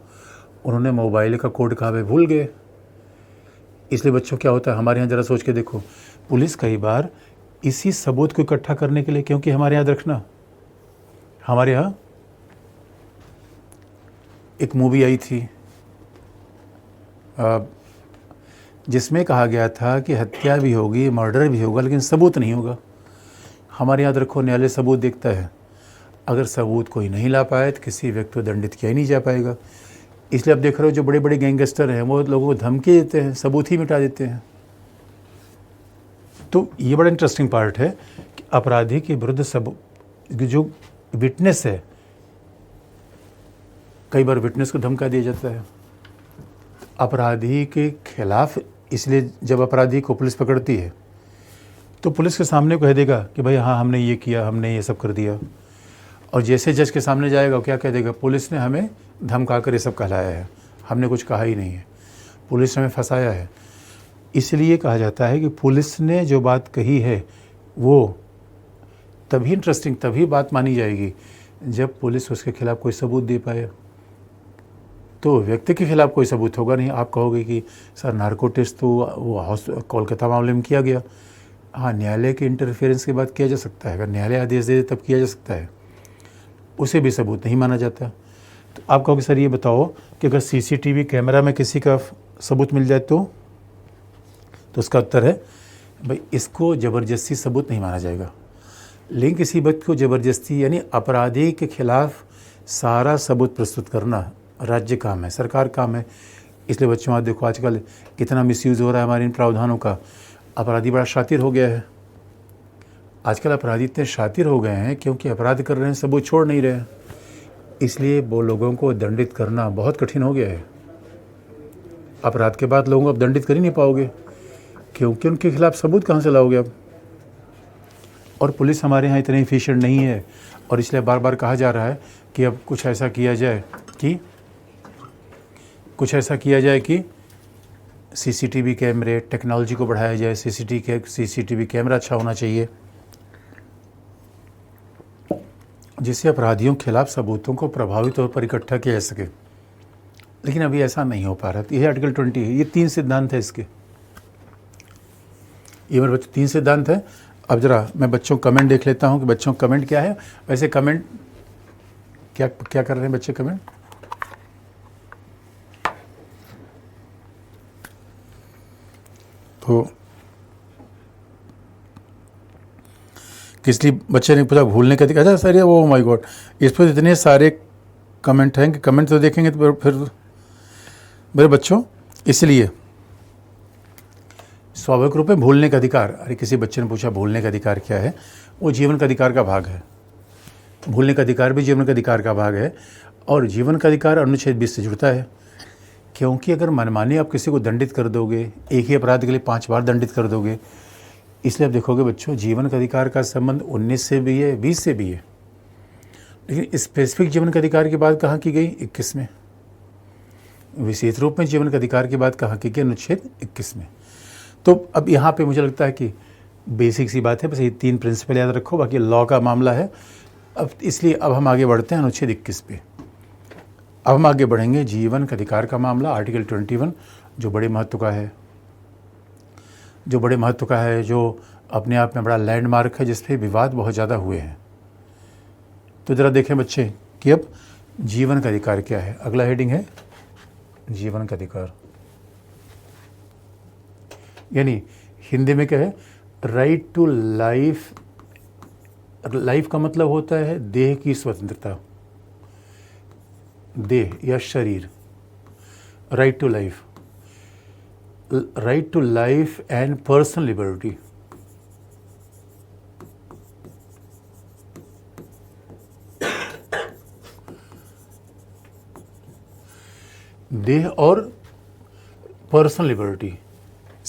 उन्होंने मोबाइल का कोड कहा भाई भूल गए। इसलिए बच्चों क्या होता है हमारे यहाँ, ज़रा सोच के देखो, पुलिस कई बार इसी सबूत को इकट्ठा करने के लिए, क्योंकि हमारे याद रखना हमारे यहाँ एक मूवी आई थी जिसमें कहा गया था कि हत्या भी होगी, मर्डर भी होगा, लेकिन सबूत नहीं होगा। हमारे याद रखो न्यायालय सबूत देखता है। अगर सबूत कोई नहीं ला पाए तो किसी व्यक्ति को दंडित किया ही नहीं जा पाएगा। इसलिए आप देख रहे हो जो बड़े बड़े गैंगस्टर हैं वो लोगों को धमकी देते हैं, सबूत ही मिटा देते हैं। तो ये बड़ा इंटरेस्टिंग पार्ट है कि अपराधी के विरुद्ध जो विटनेस है, कई बार विटनेस को धमका दिया जाता है। अपराधी के खिलाफ इसलिए जब अपराधी को पुलिस पकड़ती है तो पुलिस के सामने कह देगा कि भाई हाँ हमने ये किया, हमने ये सब कर दिया। और जैसे जज के सामने जाएगा क्या कह देगा, पुलिस ने हमें धमका कर ये सब कहलाया है, हमने कुछ कहा ही नहीं है, पुलिस ने हमें फंसाया है। इसलिए कहा जाता है कि पुलिस ने जो बात कही है वो तभी इंटरेस्टिंग, तभी बात मानी जाएगी जब पुलिस उसके खिलाफ कोई सबूत दे पाए। तो व्यक्ति के खिलाफ कोई सबूत होगा नहीं। आप कहोगे कि सर नार्को टेस्ट तो वो कोलकाता मामले में किया गया। हाँ, न्यायालय के इंटरफेरेंस के बाद किया जा सकता है, अगर न्यायालय आदेश दे तब किया जा सकता है, उसे भी सबूत नहीं माना जाता। तो आप कहोगे सर ये बताओ कि अगर सीसीटीवी कैमरा में किसी का सबूत मिल जाए तो उसका उत्तर है भाई इसको ज़बरदस्ती सबूत नहीं माना जाएगा। लेकिन किसी व्यक्ति को ज़बरदस्ती यानी अपराधी के खिलाफ सारा सबूत प्रस्तुत करना राज्य काम है, सरकार काम है। इसलिए बच्चों आज देखो आजकल कितना मिसयूज़ हो रहा है हमारे इन प्रावधानों का। अपराधी बड़ा शातिर हो गया है। आजकल अपराधी इतने शातिर हो गए हैं क्योंकि अपराध कर रहे हैं, सबूत छोड़ नहीं रहे हैं। इसलिए वो लोगों को दंडित करना बहुत कठिन हो गया है। अपराध के बाद लोगों को अब दंडित कर ही नहीं पाओगे क्योंकि उनके खिलाफ सबूत कहाँ से लाओगे अब। और पुलिस हमारे यहाँ इतनी एफिशिएंट नहीं है और इसलिए बार बार कहा जा रहा है कि अब कुछ ऐसा किया जाए कि सीसीटीवी कैमरे टेक्नोलॉजी को बढ़ाया जाए, सीसीटीवी कैमरा अच्छा होना चाहिए जिससे अपराधियों के खिलाफ सबूतों को प्रभावी तौर पर इकट्ठा किया जा सके। लेकिन अभी ऐसा नहीं हो पा रहा। तो यह आर्टिकल 20 है, ये 3 सिद्धांत है इसके। ये मेरे बच्चों 3 सिद्धांत है। अब जरा मैं बच्चों कमेंट देख लेता हूँ कि बच्चों कमेंट क्या है। वैसे कमेंट क्या कर रहे हैं बच्चे कमेंट? तो किसलिए बच्चे ने पूछा भूलने का अधिकार। अच्छा सर ये वो माय गॉड, इस पर इतने सारे कमेंट हैं कि कमेंट तो देखेंगे तो फिर मेरे बच्चों, इसलिए स्वाभाविक रूप में भूलने का अधिकार। अरे किसी बच्चे ने पूछा भूलने का अधिकार क्या है? वो जीवन का अधिकार का भाग है। भूलने का अधिकार भी जीवन का अधिकार का भाग है और जीवन का अधिकार अनुच्छेद 20 से जुड़ता है। क्योंकि अगर मनमानी आप किसी को दंडित कर दोगे, एक ही अपराध के लिए 5 बार दंडित कर दोगे, इसलिए आप देखोगे बच्चों जीवन का अधिकार का संबंध 19 से भी है, 20 से भी है। लेकिन स्पेसिफिक जीवन का अधिकार की बात कहाँ की गई? 21 में। विशेष रूप में जीवन का अधिकार की बात कहाँ की गई? अनुच्छेद 21 में। तो अब यहाँ पे मुझे लगता है कि बेसिक सी बात है, बस ये 3 प्रिंसिपल याद रखो, बाकी लॉ का मामला है। अब इसलिए अब हम आगे बढ़ते हैं अनुच्छेद 21 पे। अब हम आगे बढ़ेंगे जीवन का अधिकार का मामला, आर्टिकल 21 जो बड़े महत्व का है, जो अपने आप में बड़ा लैंडमार्क है, जिस पे विवाद बहुत ज़्यादा हुए हैं। तो ज़रा देखें बच्चे कि अब जीवन का अधिकार क्या है। अगला हेडिंग है जीवन का अधिकार, यानी हिंदी में क्या है, राइट टू लाइफ। लाइफ का मतलब होता है देह की स्वतंत्रता, देह या शरीर। Right to life, right to life and personal liberty. देह और पर्सनल लिबर्टी,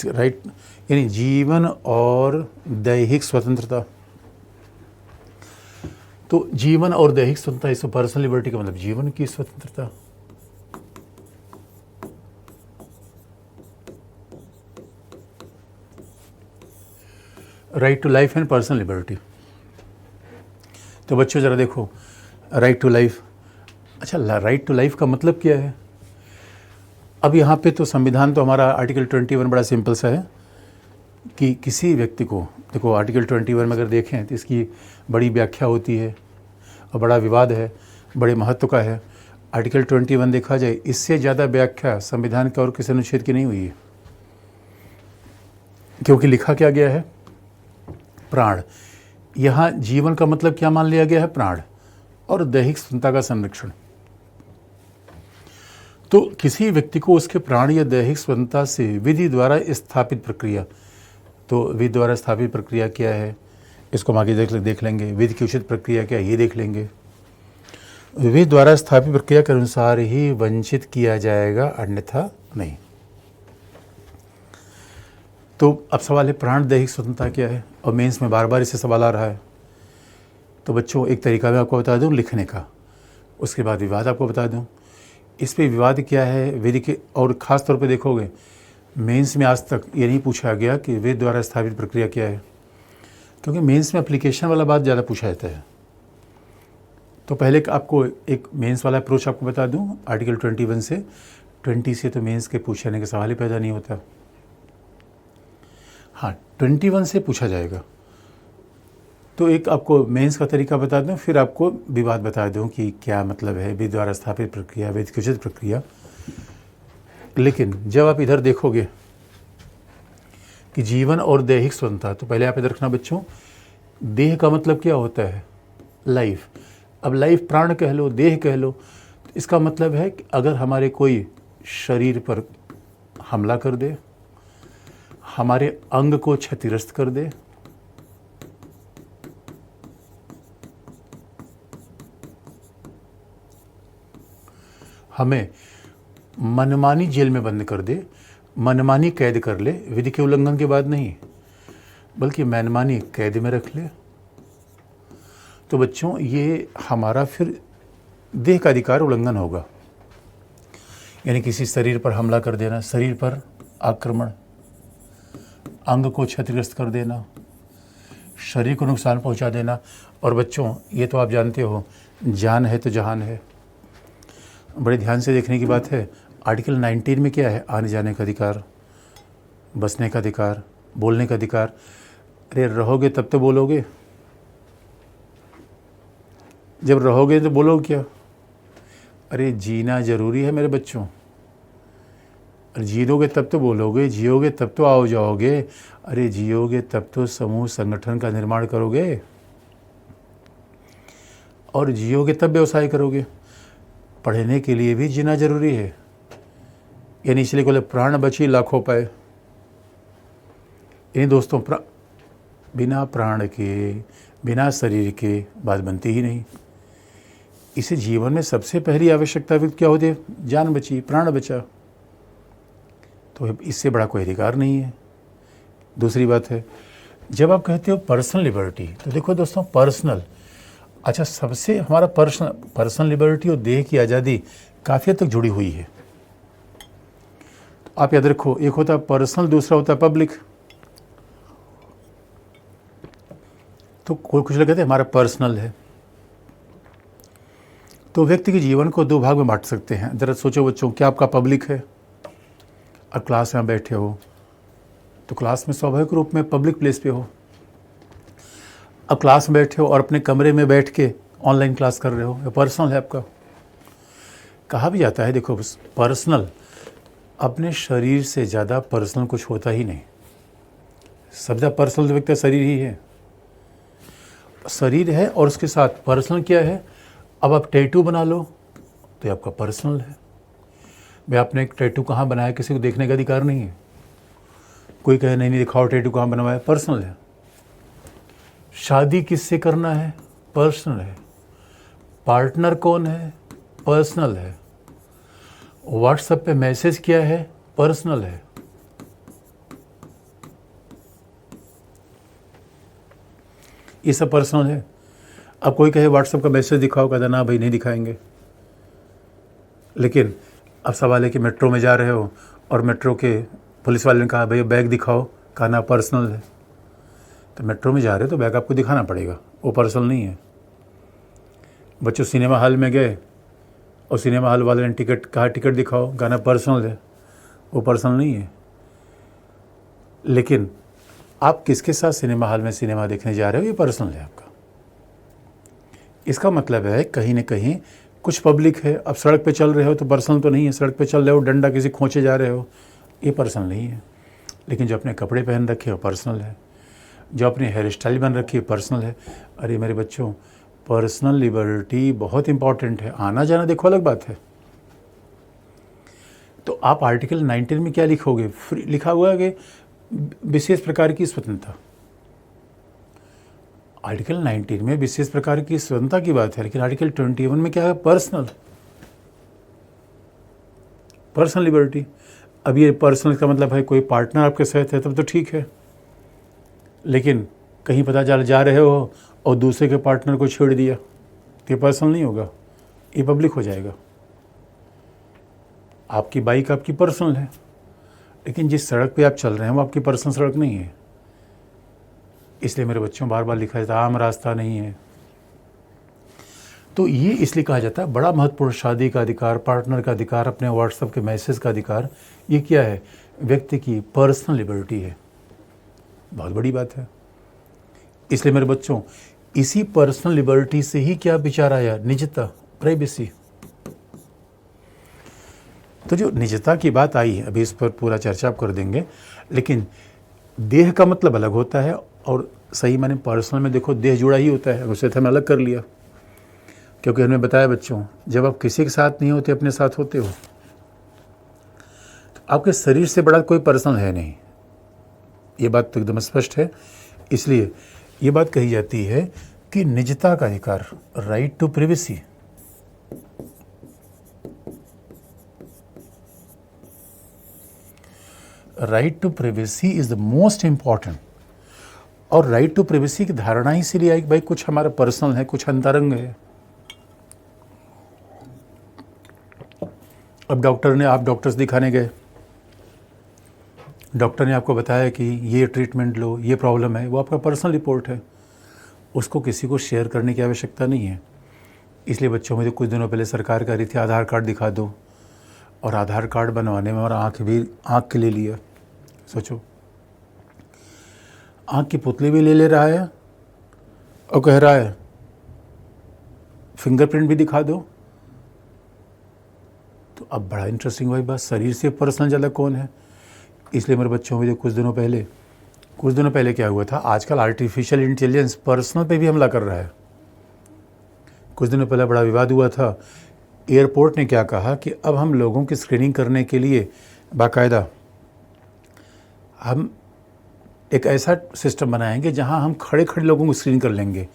राइट, यानी जीवन और दैहिक स्वतंत्रता। तो जीवन और दैहिक स्वतंत्रता, इसमें पर्सनल लिबर्टी का मतलब जीवन की स्वतंत्रता। Right to life and personal liberty. तो बच्चों ज़रा देखो, राइट टू लाइफ, अच्छा राइट टू लाइफ का मतलब क्या है। अब यहाँ पे तो संविधान तो हमारा आर्टिकल 21 बड़ा सिंपल सा है कि किसी व्यक्ति को, देखो आर्टिकल 21 में अगर देखें तो इसकी बड़ी व्याख्या होती है और बड़ा विवाद है, बड़े महत्व का है। आर्टिकल 21 देखा जाए, इससे ज़्यादा व्याख्या संविधान के और किसी अनुच्छेद की नहीं हुई है, क्योंकि लिखा क्या गया है, प्राण। यहाँ जीवन का मतलब क्या मान लिया गया है, प्राण और दैहिक स्वतंत्रता का संरक्षण। तो किसी व्यक्ति को उसके प्राण या दैहिक स्वतंत्रता से विधि द्वारा स्थापित प्रक्रिया, तो विधि द्वारा स्थापित प्रक्रिया क्या है, इसको हम आगे देख लेंगे। विधि की उचित प्रक्रिया क्या है, ये देख लेंगे। विधि द्वारा स्थापित प्रक्रिया के अनुसार ही वंचित किया जाएगा, अन्यथा नहीं। तो अब सवाल है प्राण दैहिक स्वतंत्रता क्या है, और मेंस में बार बार इससे सवाल आ रहा है। तो बच्चों एक तरीका मैं आपको बता दूं लिखने का, उसके बाद विवाद आपको बता दूं। इस पे विवाद क्या है विधि के, और ख़ास तौर पे देखोगे मेंस में आज तक ये नहीं पूछा गया कि विधि द्वारा स्थापित प्रक्रिया क्या है, क्योंकि मेंस में एप्लीकेशन वाला बात ज़्यादा पूछा जाता है। तो पहले आपको एक मेंस वाला अप्रोच आपको बता दूं, आर्टिकल 21 से 20 से तो मेंस के पूछने का सवाल ही पैदा नहीं होता। हाँ 21 से पूछा जाएगा। तो एक आपको मेंस का तरीका बता दूं, फिर आपको विवाद बता दूं कि क्या मतलब है विधि द्वारा स्थापित प्रक्रिया, विधि की उचित प्रक्रिया। लेकिन जब आप इधर देखोगे कि जीवन और दैहिक स्वतंत्रता, तो पहले आप इधर रखना बच्चों, देह का मतलब क्या होता है, लाइफ। अब लाइफ प्राण कह लो, देह कह लो, तो इसका मतलब है कि अगर हमारे कोई शरीर पर हमला कर दे, हमारे अंग को क्षतिग्रस्त कर दे, हमें मनमानी जेल में बंद कर दे, मनमानी कैद कर ले, विधि के उल्लंघन के बाद नहीं बल्कि मनमानी कैद में रख ले, तो बच्चों ये हमारा फिर देह का अधिकार उल्लंघन होगा। यानी किसी शरीर पर हमला कर देना, शरीर पर आक्रमण, अंग को क्षतिग्रस्त कर देना, शरीर को नुकसान पहुंचा देना। और बच्चों ये तो आप जानते हो, जान है तो जहान है। बड़े ध्यान से देखने की बात है, आर्टिकल 19 में क्या है, आने जाने का अधिकार, बसने का अधिकार, बोलने का अधिकार। अरे रहोगे तब तो बोलोगे, जब रहोगे तो बोलोगे क्या। अरे जीना ज़रूरी है मेरे बच्चों, जियोगे तब तो बोलोगे, जियोगे तब तो आओ जाओगे, अरे जियोगे तब तो समूह संगठन का निर्माण करोगे, और जियोगे तब व्यवसाय करोगे। पढ़ने के लिए भी जीना जरूरी है। यानी इसलिए बोले प्राण बची लाखों पाए। यानी दोस्तों बिना प्राण के, बिना शरीर के बात बनती ही नहीं। इसे जीवन में सबसे पहली आवश्यकता क्या होती है, जान बची, प्राण बचा, तो इससे बड़ा कोई अधिकार नहीं है। दूसरी बात है, जब आप कहते हो पर्सनल लिबर्टी, तो देखो दोस्तों पर्सनल, अच्छा सबसे हमारा पर्सनल लिबर्टी और देह की आज़ादी काफ़ी हद तक जुड़ी हुई है। तो आप याद रखो, एक होता है पर्सनल, दूसरा होता है पब्लिक। तो कुछ लोग कहते हैं हमारा पर्सनल है, तो व्यक्ति के जीवन को दो भाग में बांट सकते हैं। ज़रा सोचो बच्चों, क्या आपका पब्लिक है, अब क्लास में बैठे हो तो क्लास में स्वाभाविक रूप में पब्लिक प्लेस पे हो। अब क्लास में बैठे हो और अपने कमरे में बैठ के ऑनलाइन क्लास कर रहे हो, ये पर्सनल है आपका। कहा भी जाता है, देखो पर्सनल, अपने शरीर से ज़्यादा पर्सनल कुछ होता ही नहीं। सबसे ज़्यादा पर्सनल जो व्यक्ति शरीर ही है, शरीर है और उसके साथ पर्सनल क्या है। अब आप टैटू बना लो तो ये आपका पर्सनल है। भाई आपने एक टैटू कहाँ बनाया, किसी को देखने का अधिकार नहीं है। कोई कहे नहीं नहीं दिखाओ टैटू कहाँ बनवाया, पर्सनल है। शादी किससे करना है, पर्सनल है। पार्टनर कौन है, पर्सनल है। व्हाट्सएप पे मैसेज किया है, पर्सनल है। ये सब पर्सनल है। अब कोई कहे व्हाट्सएप का मैसेज दिखाओ, कहता ना भाई नहीं दिखाएंगे। लेकिन अब सवाल है कि मेट्रो में जा रहे हो और मेट्रो के पुलिस वाले ने कहा भैया बैग दिखाओ, कहा ना पर्सनल है। तो मेट्रो में जा रहे हो तो बैग आपको दिखाना पड़ेगा, वो पर्सनल नहीं है। बच्चों सिनेमा हॉल में गए और सिनेमा हॉल वाले ने टिकट कहा टिकट दिखाओ, गाना पर्सनल है, वो पर्सनल नहीं है। लेकिन आप किसके साथ सिनेमा हॉल में सिनेमा देखने जा रहे हो, ये पर्सनल है आपका। इसका मतलब है कहीं ना कहीं कुछ पब्लिक है। अब सड़क पे चल रहे हो तो पर्सनल तो नहीं है। सड़क पे चल रहे हो, डंडा किसी खोंचे जा रहे हो, ये पर्सनल नहीं है। लेकिन जो अपने कपड़े पहन रखे हो पर्सनल है। जो अपनी हेयर स्टाइल बन रखी है पर्सनल है। अरे मेरे बच्चों, पर्सनल लिबर्टी बहुत इंपॉर्टेंट है। आना जाना देखो अलग बात है। तो आप आर्टिकल 19 में क्या लिखोगे, फ्री लिखा हुआ है कि विशेष प्रकार की स्वतंत्रता। आर्टिकल 19 में विशेष प्रकार की स्वतंत्रता की बात है, लेकिन आर्टिकल 21 में क्या है, पर्सनल लिबर्टी। अब ये पर्सनल का मतलब है कोई पार्टनर आपके साथ है तब तो ठीक है, लेकिन कहीं पता चल जा रहे हो और दूसरे के पार्टनर को छेड़ दिया तो ये पर्सनल नहीं होगा, ये पब्लिक हो जाएगा। आपकी बाइक आपकी पर्सनल है, लेकिन जिस सड़क पे आप चल रहे हैं वो आपकी पर्सनल सड़क नहीं है। इसलिए मेरे बच्चों बार बार लिखा जाता है आम रास्ता नहीं है। तो ये इसलिए कहा जाता है बड़ा महत्वपूर्ण, शादी का अधिकार, पार्टनर का अधिकार, अपने व्हाट्सएप के मैसेज का अधिकार, ये क्या है, व्यक्ति की पर्सनल लिबर्टी है। बहुत बड़ी बात है। इसलिए मेरे बच्चों, इसी पर्सनल लिबर्टी से ही क्या विचार आया, निजता, प्राइवेसी। तो जो निजता की बात आई है, अभी इस पर पूरा चर्चा आप कर देंगे, लेकिन देह का मतलब अलग होता है और सही माने पर्सनल में देखो देह जुड़ा ही होता है, उसे तो हमने अलग कर लिया। क्योंकि हमने बताया बच्चों, जब आप किसी के साथ नहीं होते अपने साथ होते हो, तो आपके शरीर से बड़ा कोई पर्सनल है नहीं। ये बात तो एकदम स्पष्ट है। इसलिए ये बात कही जाती है कि निजता का अधिकार, right to privacy, right to privacy is the most important. और राइट टू प्राइवेसी की धारणा ही इसीलिए आई कि भाई कुछ हमारा पर्सनल है, कुछ अंतरंग है। अब आप डॉक्टर से दिखाने गए, डॉक्टर ने आपको बताया कि ये ट्रीटमेंट लो, ये प्रॉब्लम है, वो आपका पर्सनल रिपोर्ट है, उसको किसी को शेयर करने की आवश्यकता नहीं है। इसलिए बच्चों में तो कुछ दिनों पहले सरकार कह रही थी आधार कार्ड दिखा दो, और आधार कार्ड बनवाने में हमारा आँख के ले लिया। सोचो, आँख की पुतली भी ले रहा है और कह रहा है फिंगरप्रिंट भी दिखा दो। तो अब बड़ा इंटरेस्टिंग भाई बात, शरीर से पर्सनल ज़्यादा कौन है। इसलिए मेरे बच्चों में कुछ दिनों पहले क्या हुआ था, आजकल आर्टिफिशियल इंटेलिजेंस पर्सनल पे भी हमला कर रहा है। कुछ दिनों पहले बड़ा विवाद हुआ था। एयरपोर्ट ने क्या कहा कि अब हम लोगों की स्क्रीनिंग करने के लिए बाकायदा हम एक ऐसा सिस्टम बनाएंगे जहां हम खड़े खड़े लोगों को स्क्रीन कर लेंगे।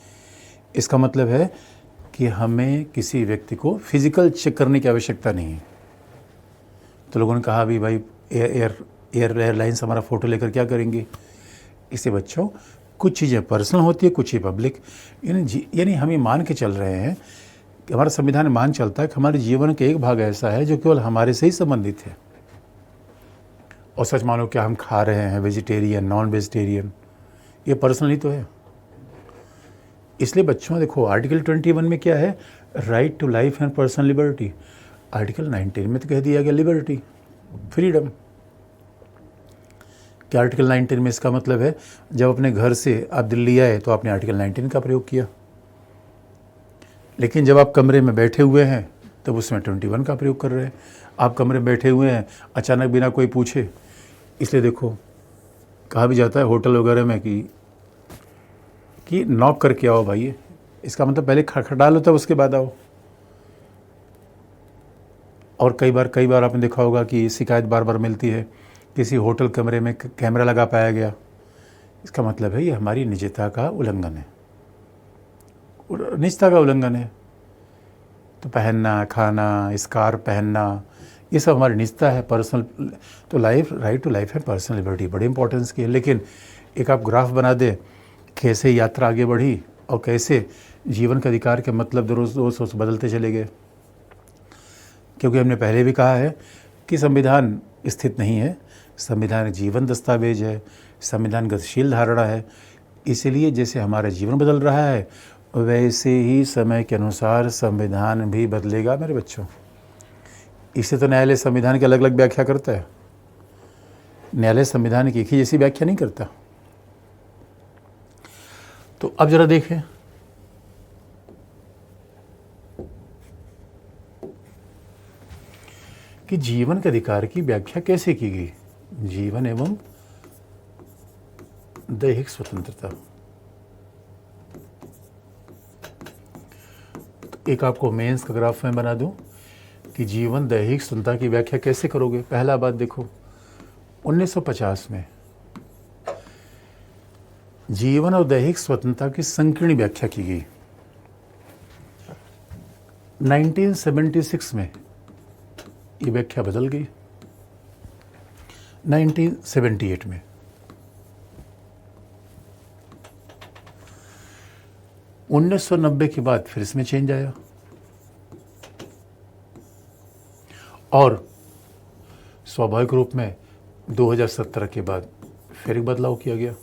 इसका मतलब है कि हमें किसी व्यक्ति को फिजिकल चेक करने की आवश्यकता नहीं है। तो लोगों ने कहा भी भाई एयरलाइंस हमारा फ़ोटो लेकर क्या करेंगे। इससे बच्चों, कुछ चीज़ें पर्सनल होती है, कुछ ही पब्लिक। यानी हम ये मान के चल रहे हैं कि हमारा संविधान मान चलता है कि हमारे जीवन का एक भाग ऐसा है जो केवल हमारे से ही संबंधित है। और सच मानो क्या हम खा रहे हैं, वेजिटेरियन, नॉन वेजिटेरियन, ये पर्सनल ही तो है। इसलिए बच्चों देखो, आर्टिकल 21 में क्या है, right to life and personal liberty. Article 19 में तो कह दिया गया लिबर्टी, फ्रीडम। कि आर्टिकल 19 में इसका मतलब है जब अपने घर से आप दिल्ली आए तो आपने आर्टिकल 19 का प्रयोग किया, लेकिन जब आप कमरे में बैठे हुए हैं तब उसमें 21 का प्रयोग कर रहे हैं। आप कमरे में बैठे हुए हैं, अचानक बिना कोई पूछे, इसलिए देखो कहा भी जाता है होटल वगैरह में कि नॉक करके आओ भाई, इसका मतलब पहले खटखटा लो तब उसके बाद आओ। और कई बार आपने देखा होगा कि शिकायत बार बार मिलती है, किसी होटल कमरे में कैमरा लगा पाया गया, इसका मतलब है ये हमारी निजता का उल्लंघन है, निजता का उल्लंघन है। तो पहनना, खाना, स्कार्फ पहनना, ये सब हमारी निजता है, पर्सनल। तो राइट टू लाइफ है, पर्सनल लिबर्टी बड़ी इंपॉर्टेंस की है। लेकिन एक आप ग्राफ बना दें कैसे यात्रा आगे बढ़ी और कैसे जीवन के अधिकार के मतलब रोज बदलते चले गए। क्योंकि हमने पहले भी कहा है कि संविधान स्थित नहीं है, संविधान जीवन दस्तावेज है, संविधान गतिशील धारणा है। इसीलिए जैसे हमारा जीवन बदल रहा है वैसे ही समय के अनुसार संविधान भी बदलेगा मेरे बच्चों। इससे तो न्यायालय संविधान की अलग अलग व्याख्या करता है, न्यायालय संविधान की एक ही जैसी व्याख्या नहीं करता। तो अब जरा देखें, कि जीवन के अधिकार की व्याख्या कैसे की गई। जीवन एवं दैहिक स्वतंत्रता। एक आपको मेंस का ग्राफ में बना दूं कि जीवन दैहिक स्वतंत्रता की व्याख्या कैसे करोगे। पहला बात देखो, 1950 में जीवन और दैहिक स्वतंत्रता की संकीर्ण व्याख्या की गई। 1976 में ये व्याख्या बदल गई, 1978 में। 1990 के बाद फिर इसमें चेंज आया और स्वाभाविक रूप में 2017 के बाद फिर एक बदलाव किया गया।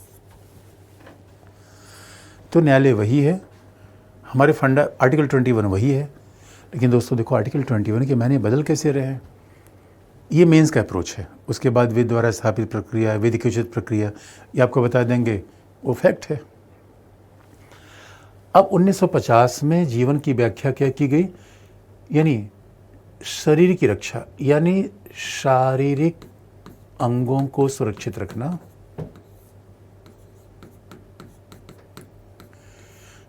तो न्यायालय वही है, हमारे फंडा आर्टिकल 21 वही है। लेकिन दोस्तों देखो, आर्टिकल 21 के मायने बदल कैसे रहे हैं। ये मेंस का अप्रोच है। उसके बाद विधि द्वारा स्थापित प्रक्रिया, विधि की उचित प्रक्रिया, ये आपको बता देंगे, वो फैक्ट है। अब 1950 में जीवन की व्याख्या क्या की गई, यानी शरीर की रक्षा, यानी शारीरिक अंगों को सुरक्षित रखना,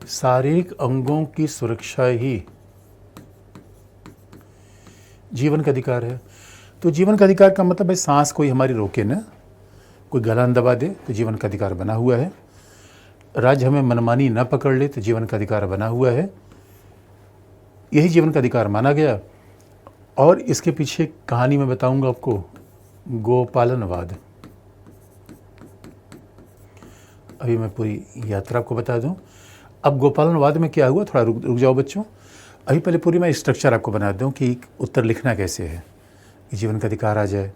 शारीरिक अंगों की सुरक्षा ही जीवन का अधिकार है। तो जीवन का अधिकार का मतलब है सांस कोई हमारी रोके ना, कोई गला न दबा दे तो जीवन का अधिकार बना हुआ है। राज्य हमें मनमानी न पकड़ ले तो जीवन का अधिकार बना हुआ है। यही जीवन का अधिकार माना गया। और इसके पीछे कहानी मैं बताऊंगा आपको, गोपालनवाद। अभी मैं पूरी यात्रा आपको बता दूं। अब गोपालनवाद में क्या हुआ, थोड़ा रुक जाओ बच्चों। अभी पहले पूरी मैं स्ट्रक्चर आपको बना दूं कि उत्तर लिखना कैसे है, कि जीवन का अधिकार आ जाए।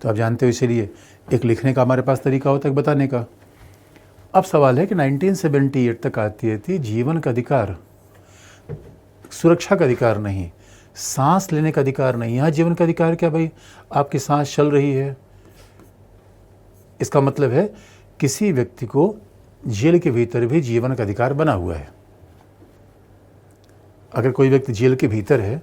तो आप जानते हो, इसीलिए एक लिखने का हमारे पास तरीका होता है बताने का। अब सवाल है कि 1978 तक आती थी जीवन का अधिकार, सुरक्षा का अधिकार नहीं, सांस लेने का अधिकार नहीं। यहाँ जीवन का अधिकार क्या भाई, आपकी सांस चल रही है, इसका मतलब है किसी व्यक्ति को जेल के भीतर भी जीवन का अधिकार बना हुआ है। अगर कोई व्यक्ति जेल के भीतर है,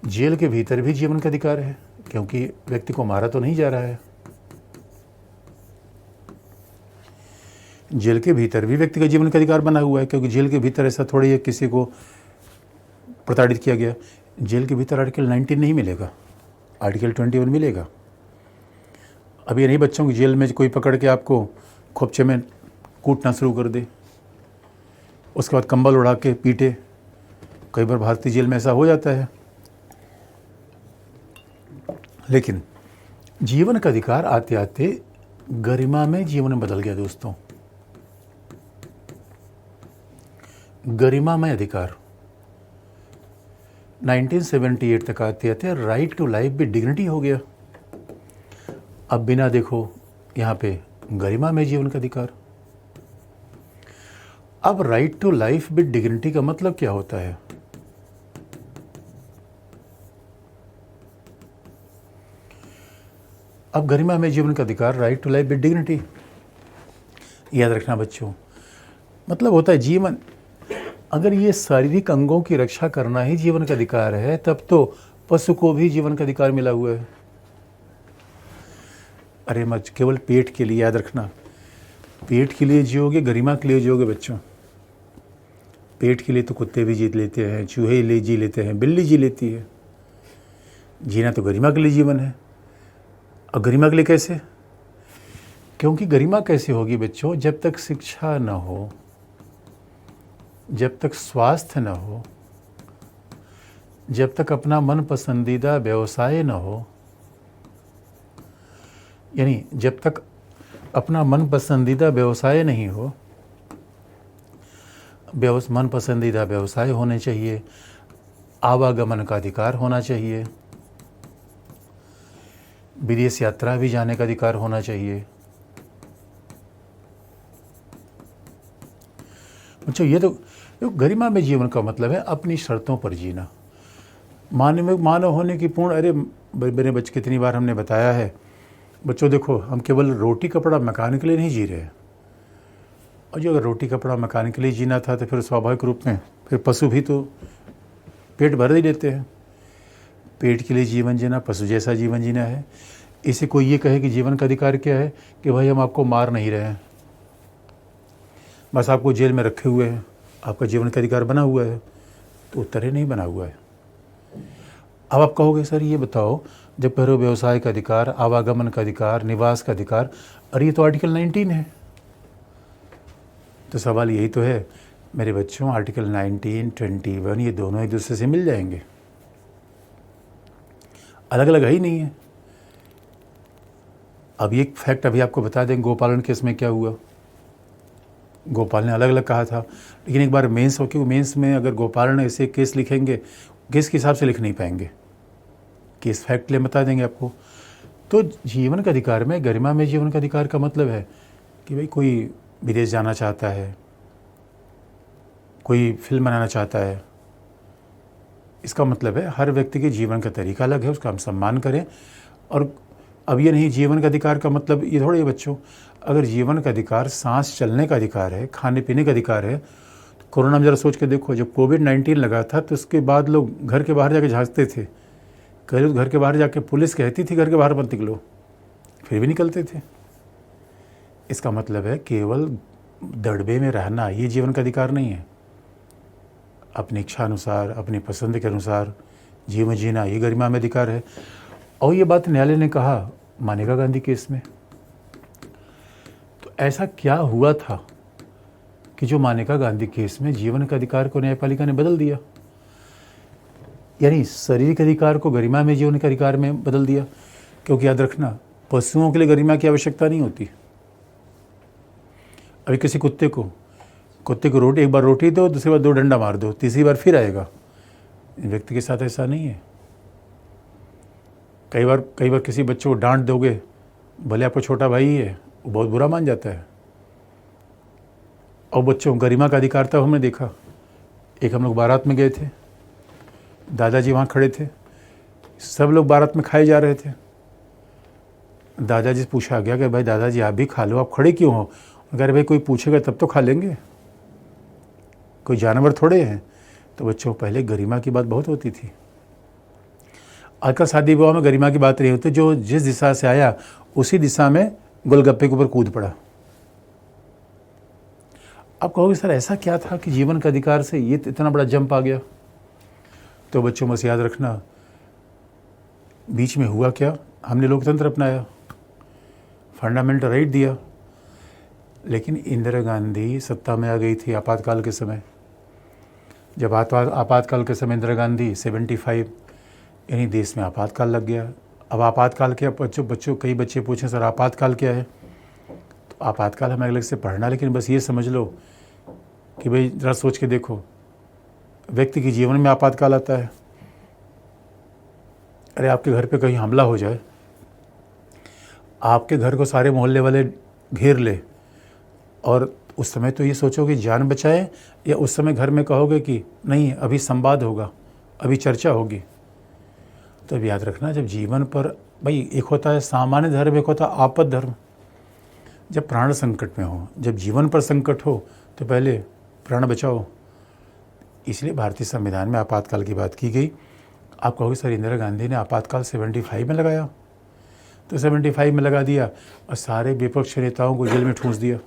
जेल के भीतर भी जीवन का अधिकार है, क्योंकि व्यक्ति को मारा तो नहीं जा रहा है। जेल के भीतर भी व्यक्ति का जीवन का अधिकार बना हुआ है, क्योंकि जेल के भीतर ऐसा थोड़ी है किसी को प्रताड़ित किया गया। जेल के भीतर आर्टिकल 19 नहीं मिलेगा, आर्टिकल 21 मिलेगा। अब ये नहीं बच्चों की जेल में कोई पकड़ के आपको खोपचे में कूटना शुरू कर दे, उसके बाद कंबल उड़ा के पीटे। कई बार भारतीय जेल में ऐसा हो जाता है। लेकिन जीवन का अधिकार आते आते गरिमा में जीवन बदल गया दोस्तों। गरिमा में अधिकार 1978 तक आते आते राइट टू लाइफ भी डिग्निटी हो गया। अब बिना देखो यहाँ पे गरिमा में जीवन का अधिकार। अब right to life with dignity का मतलब क्या होता है। अब गरिमा में जीवन का अधिकार, right to life with dignity. याद रखना बच्चों, मतलब होता है जीवन, अगर ये शारीरिक अंगों की रक्षा करना ही जीवन का अधिकार है, तब तो पशु को भी जीवन का अधिकार मिला हुआ है। अरे मत केवल पेट के लिए, याद रखना, पेट के लिए जियोगे, गरिमा के लिए जियोगे बच्चों। पेट के लिए तो कुत्ते भी जीत लेते हैं, चूहे ले जी लेते हैं, बिल्ली जी लेती है। जीना तो गरिमा के लिए जीवन है। और गरिमा के लिए कैसे? क्योंकि गरिमा कैसे होगी बच्चों? जब तक शिक्षा न हो, जब तक स्वास्थ्य न हो, जब तक अपना मन पसंदीदा व्यवसाय न हो, यानी जब तक अपना मन पसंदीदा व्यवसाय नहीं हो, मन पसंदीदा व्यवसाय होने चाहिए, आवागमन का अधिकार होना चाहिए, विदेश यात्रा भी जाने का अधिकार होना चाहिए। बच्चों ये तो गरिमा में जीवन का मतलब है अपनी शर्तों पर जीना, मानव होने की पूर्ण। अरे मेरे बच्चे, कितनी बार हमने बताया है बच्चों, देखो हम केवल रोटी कपड़ा मकान के लिए नहीं जी रहे। और जो अगर रोटी कपड़ा मकान के लिए जीना था तो फिर स्वाभाविक रूप में फिर पशु भी तो पेट भर ही देते हैं। पेट के लिए जीवन जीना पशु जैसा जीवन जीना है। इसे कोई ये कहे कि जीवन का अधिकार क्या है, कि भाई हम आपको मार नहीं रहे हैं, बस आपको जेल में रखे हुए हैं, आपका जीवन का अधिकार बना हुआ है, तो उत्तर ही नहीं बना हुआ है। अब आप कहोगे सर ये बताओ, जब कह रहे हो व्यवसाय का अधिकार, आवागमन का अधिकार, निवास का अधिकार, अरे ये तो आर्टिकल 19 है। तो सवाल यही तो है मेरे बच्चों, आर्टिकल 19, 21 ये दोनों एक दूसरे से मिल जाएंगे, अलग अलग है ही नहीं है। अब ये फैक्ट अभी आपको बता दें, गोपालन केस में क्या हुआ। गोपाल ने अलग अलग कहा था, लेकिन एक बार मेंस हो, क्योंकि मेंस में अगर गोपाल ने ऐसे केस लिखेंगे, केस के हिसाब से लिख नहीं पाएंगे, केस फैक्ट ले बता देंगे आपको। तो जीवन का अधिकार में, गरिमा में जीवन का अधिकार का मतलब है कि भाई कोई विदेश जाना चाहता है, कोई फिल्म बनाना चाहता है, इसका मतलब है हर व्यक्ति के जीवन का तरीका अलग है, उसका हम सम्मान करें। और अब ये नहीं, जीवन का अधिकार का मतलब ये थोड़ी है बच्चों, अगर जीवन का अधिकार सांस चलने का अधिकार है, खाने पीने का अधिकार है, तो कोरोना में ज़रा सोच के देखो, जब कोविड-19 लगा था तो उसके बाद लोग घर के बाहर जाके झांकते थे, कई घर के बाहर जाके पुलिस कहती थी घर के बाहर मत निकलो, फिर भी निकलते थे। इसका मतलब है केवल दड़बे में रहना ये जीवन का अधिकार नहीं है। अपनी इच्छा अनुसार, अपनी पसंद के अनुसार जीवन जीना ये गरिमा में अधिकार है। और ये बात न्यायालय ने कहा मानेका गांधी केस में। तो ऐसा क्या हुआ था कि जो मानेका गांधी केस में जीवन का अधिकार को न्यायपालिका ने बदल दिया, यानी शारीरिक अधिकार को गरिमा में जीवन के अधिकार में बदल दिया। क्योंकि याद रखना, पशुओं के लिए गरिमा की आवश्यकता नहीं होती। अभी किसी कुत्ते को रोटी, एक बार रोटी दो, दूसरी बार 2 डंडा मार दो, तीसरी बार फिर आएगा। व्यक्ति के साथ ऐसा नहीं है। कई बार किसी बच्चे को डांट दोगे, भले आपको छोटा भाई ही है, वो बहुत बुरा मान जाता है। और बच्चों गरिमा का अधिकार तब हमने देखा, एक हम लोग बारात में गए थे, दादाजी वहाँ खड़े थे, सब लोग बारात में खाए जा रहे थे। दादाजी से पूछा गया कि भाई दादाजी आप भी खा लो, आप खड़े क्यों हो? अगर भाई कोई पूछेगा तब तो खा लेंगे, कोई जानवर थोड़े हैं। तो बच्चों पहले गरिमा की बात बहुत होती थी। आजकल शादी विवाह में गरिमा की बात नहीं होती, जो जिस दिशा से आया उसी दिशा में गोलगप्पे के ऊपर कूद पड़ा। आप कहोगे सर ऐसा क्या था कि जीवन का अधिकार से ये इतना बड़ा जंप आ गया? तो बच्चों बस याद रखना, बीच में हुआ क्या, हमने लोकतंत्र अपनाया, फंडामेंटल राइट दिया, लेकिन इंदिरा गांधी सत्ता में आ गई थी आपातकाल के समय। जब आपातकाल के समय इंदिरा गांधी 75, यानी देश में आपातकाल लग गया। अब आपातकाल क्या, बच्चों कई बच्चे पूछें सर आपातकाल क्या है? तो आपातकाल हमें अलग से पढ़ना, लेकिन बस ये समझ लो कि भाई ज़रा सोच के देखो, व्यक्ति के जीवन में आपातकाल आता है। अरे आपके घर पे कहीं हमला हो जाए, आपके घर को सारे मोहल्ले वाले घेर ले, और उस समय तो ये सोचो कि जान बचाएं, या उस समय घर में कहोगे कि नहीं अभी संवाद होगा, अभी चर्चा होगी? तो अब याद रखना, जब जीवन पर भाई एक होता है सामान्य धर्म, एक होता है आपद धर्म। जब प्राण संकट में हो, जब जीवन पर संकट हो, तो पहले प्राण बचाओ। इसलिए भारतीय संविधान में आपातकाल की बात की गई। आप कहोगे सर इंदिरा गांधी ने आपातकाल 75 में लगाया, तो 75 में लगा दिया और सारे विपक्ष नेताओं को जेल में ठूंस दिया।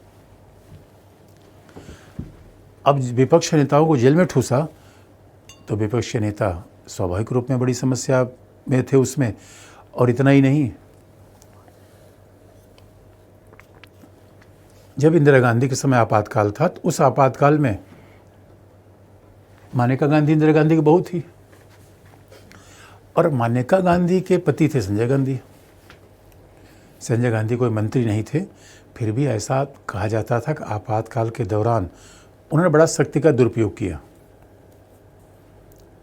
अब विपक्ष नेताओं को जेल में ठूसा तो विपक्ष के नेता स्वाभाविक रूप में बड़ी समस्या में थे उसमें। और इतना ही नहीं, जब इंदिरा गांधी के समय आपातकाल था तो उस आपातकाल में मानेका गांधी इंदिरा गांधी की बहू थी और मानेका गांधी के पति थे संजय गांधी। संजय गांधी कोई मंत्री नहीं थे, फिर भी ऐसा कहा जाता था कि आपातकाल के दौरान उन्होंने बड़ा शक्ति का दुरुपयोग किया,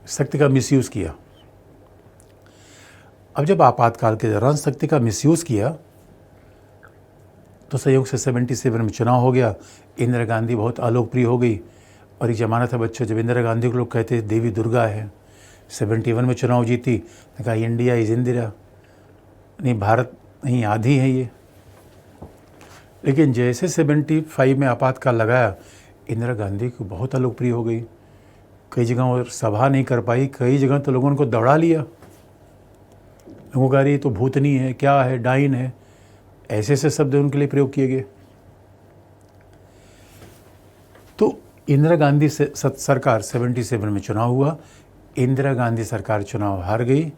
शक्ति का मिसयूज किया। अब जब आपातकाल के दौरान शक्ति का मिसयूज किया तो संयोग से 77 में चुनाव हो गया। इंदिरा गांधी बहुत अलोकप्रिय हो गई और एक जमाना था बच्चों जब इंदिरा गांधी को लोग कहते देवी दुर्गा है। 71 में चुनाव जीती, कहा इंडिया इज इंदिरा, नहीं भारत नहीं आधी है ये। लेकिन जैसे 75 में आपातकाल लगाया, इंदिरा गांधी को बहुत अलोकप्रिय हो गई। कई जगह वो सभा नहीं कर पाई, कई जगह तो लोगों ने उनको दौड़ा लिया। लोगों का ये तो भूतनी है, क्या है, डाइन है, ऐसे ऐसे शब्द उनके लिए प्रयोग किए गए। तो इंदिरा गांधी सरकार 77 में चुनाव हुआ, इंदिरा गांधी सरकार चुनाव हार गई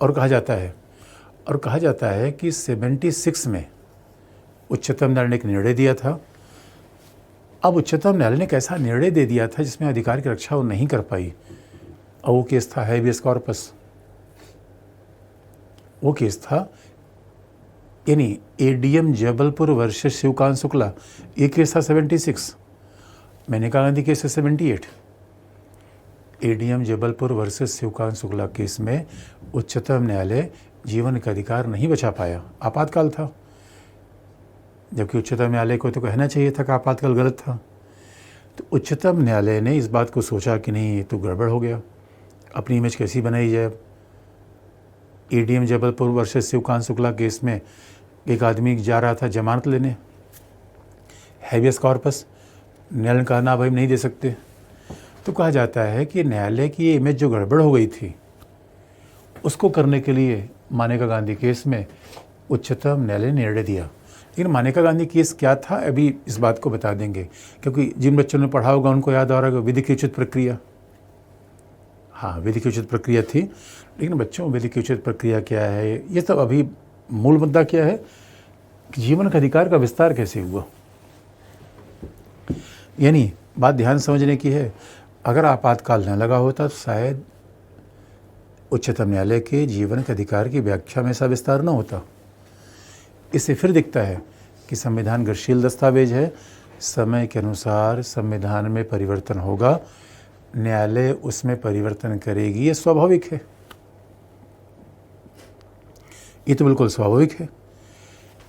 और कहा जाता है कि 76 में उच्चतम न्यायालय ने एक निर्णय दिया था। अब उच्चतम न्यायालय ने एक ऐसा निर्णय दे दिया था जिसमें अधिकार की रक्षा वो नहीं कर पाई। और वो केस था हैबियस कॉर्पस। वो केस था यानी एडीएम जबलपुर वर्सेस शिवकांत शुक्ला। ये केस था 76, मेनका गांधी केस है 78। ADM Jabalpur versus Shivkant Shukla case में उच्चतम न्यायालय जीवन का अधिकार नहीं बचा पाया, आपातकाल था। जबकि उच्चतम न्यायालय को तो कहना चाहिए था कि आपातकाल गलत था। तो उच्चतम न्यायालय ने इस बात को सोचा कि नहीं ये तो गड़बड़ हो गया, अपनी इमेज कैसी बनाई जाए। ADM Jabalpur versus Shivkant Shukla case में एक आदमी जा रहा था जमानत लेने, हैबियस कॉर्पस। न्यायालय ने कहा ना भाई नहीं दे सकते। तो कहा जाता है कि न्यायालय की ये इमेज जो गड़बड़ हो गई थी उसको करने के लिए मानेका गांधी केस में उच्चतम न्यायालय ने निर्णय दिया। लेकिन मानेका गांधी केस क्या था अभी इस बात को बता देंगे, क्योंकि जिन बच्चों ने पढ़ा होगा उनको याद आ रहा होगा विधि की उचित प्रक्रिया। हाँ, विधि की उचित प्रक्रिया थी। लेकिन बच्चों विधि की उचित प्रक्रिया क्या है, ये सब अभी मूल मुद्दा क्या है कि जीवन का अधिकार का विस्तार कैसे हुआ। यानी बात ध्यान समझने की है, अगर आपातकाल न लगा होता तो शायद उच्चतम न्यायालय के जीवन के अधिकार की व्याख्या में ऐसा विस्तार न होता। इससे फिर दिखता है कि संविधान गतिशील दस्तावेज है, समय के अनुसार संविधान में परिवर्तन होगा, न्यायालय उसमें परिवर्तन करेगी, ये स्वाभाविक है। ये तो बिल्कुल स्वाभाविक है।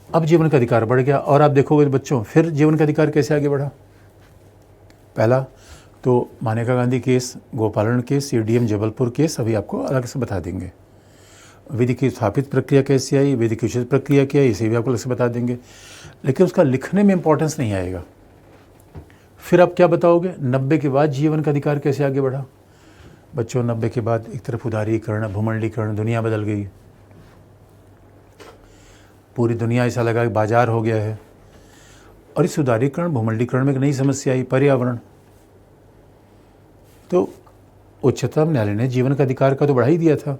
अब जीवन का अधिकार बढ़ गया और आप देखोगे बच्चों फिर जीवन का अधिकार कैसे आगे बढ़ा। पहला तो मानेका गांधी केस, गोपालन केस, एडीएम जबलपुर केस अभी आपको अलग से बता देंगे। विधि की स्थापित प्रक्रिया कैसी आई, विधि की उचित प्रक्रिया क्या है, इसे भी आपको अलग से बता देंगे। लेकिन उसका लिखने में इंपॉर्टेंस नहीं आएगा। फिर आप क्या बताओगे, 90 के बाद जीवन का अधिकार कैसे आगे बढ़ा। बच्चों 90 के बाद एक तरफ उदारीकरण, भूमंडलीकरण, दुनिया बदल गई। पूरी दुनिया ऐसा लगा कि बाजार हो गया है। और इस उदारीकरण भूमंडलीकरण में एक नई समस्या आई, पर्यावरण। तो उच्चतम न्यायालय ने जीवन का अधिकार का तो बढ़ा ही दिया था।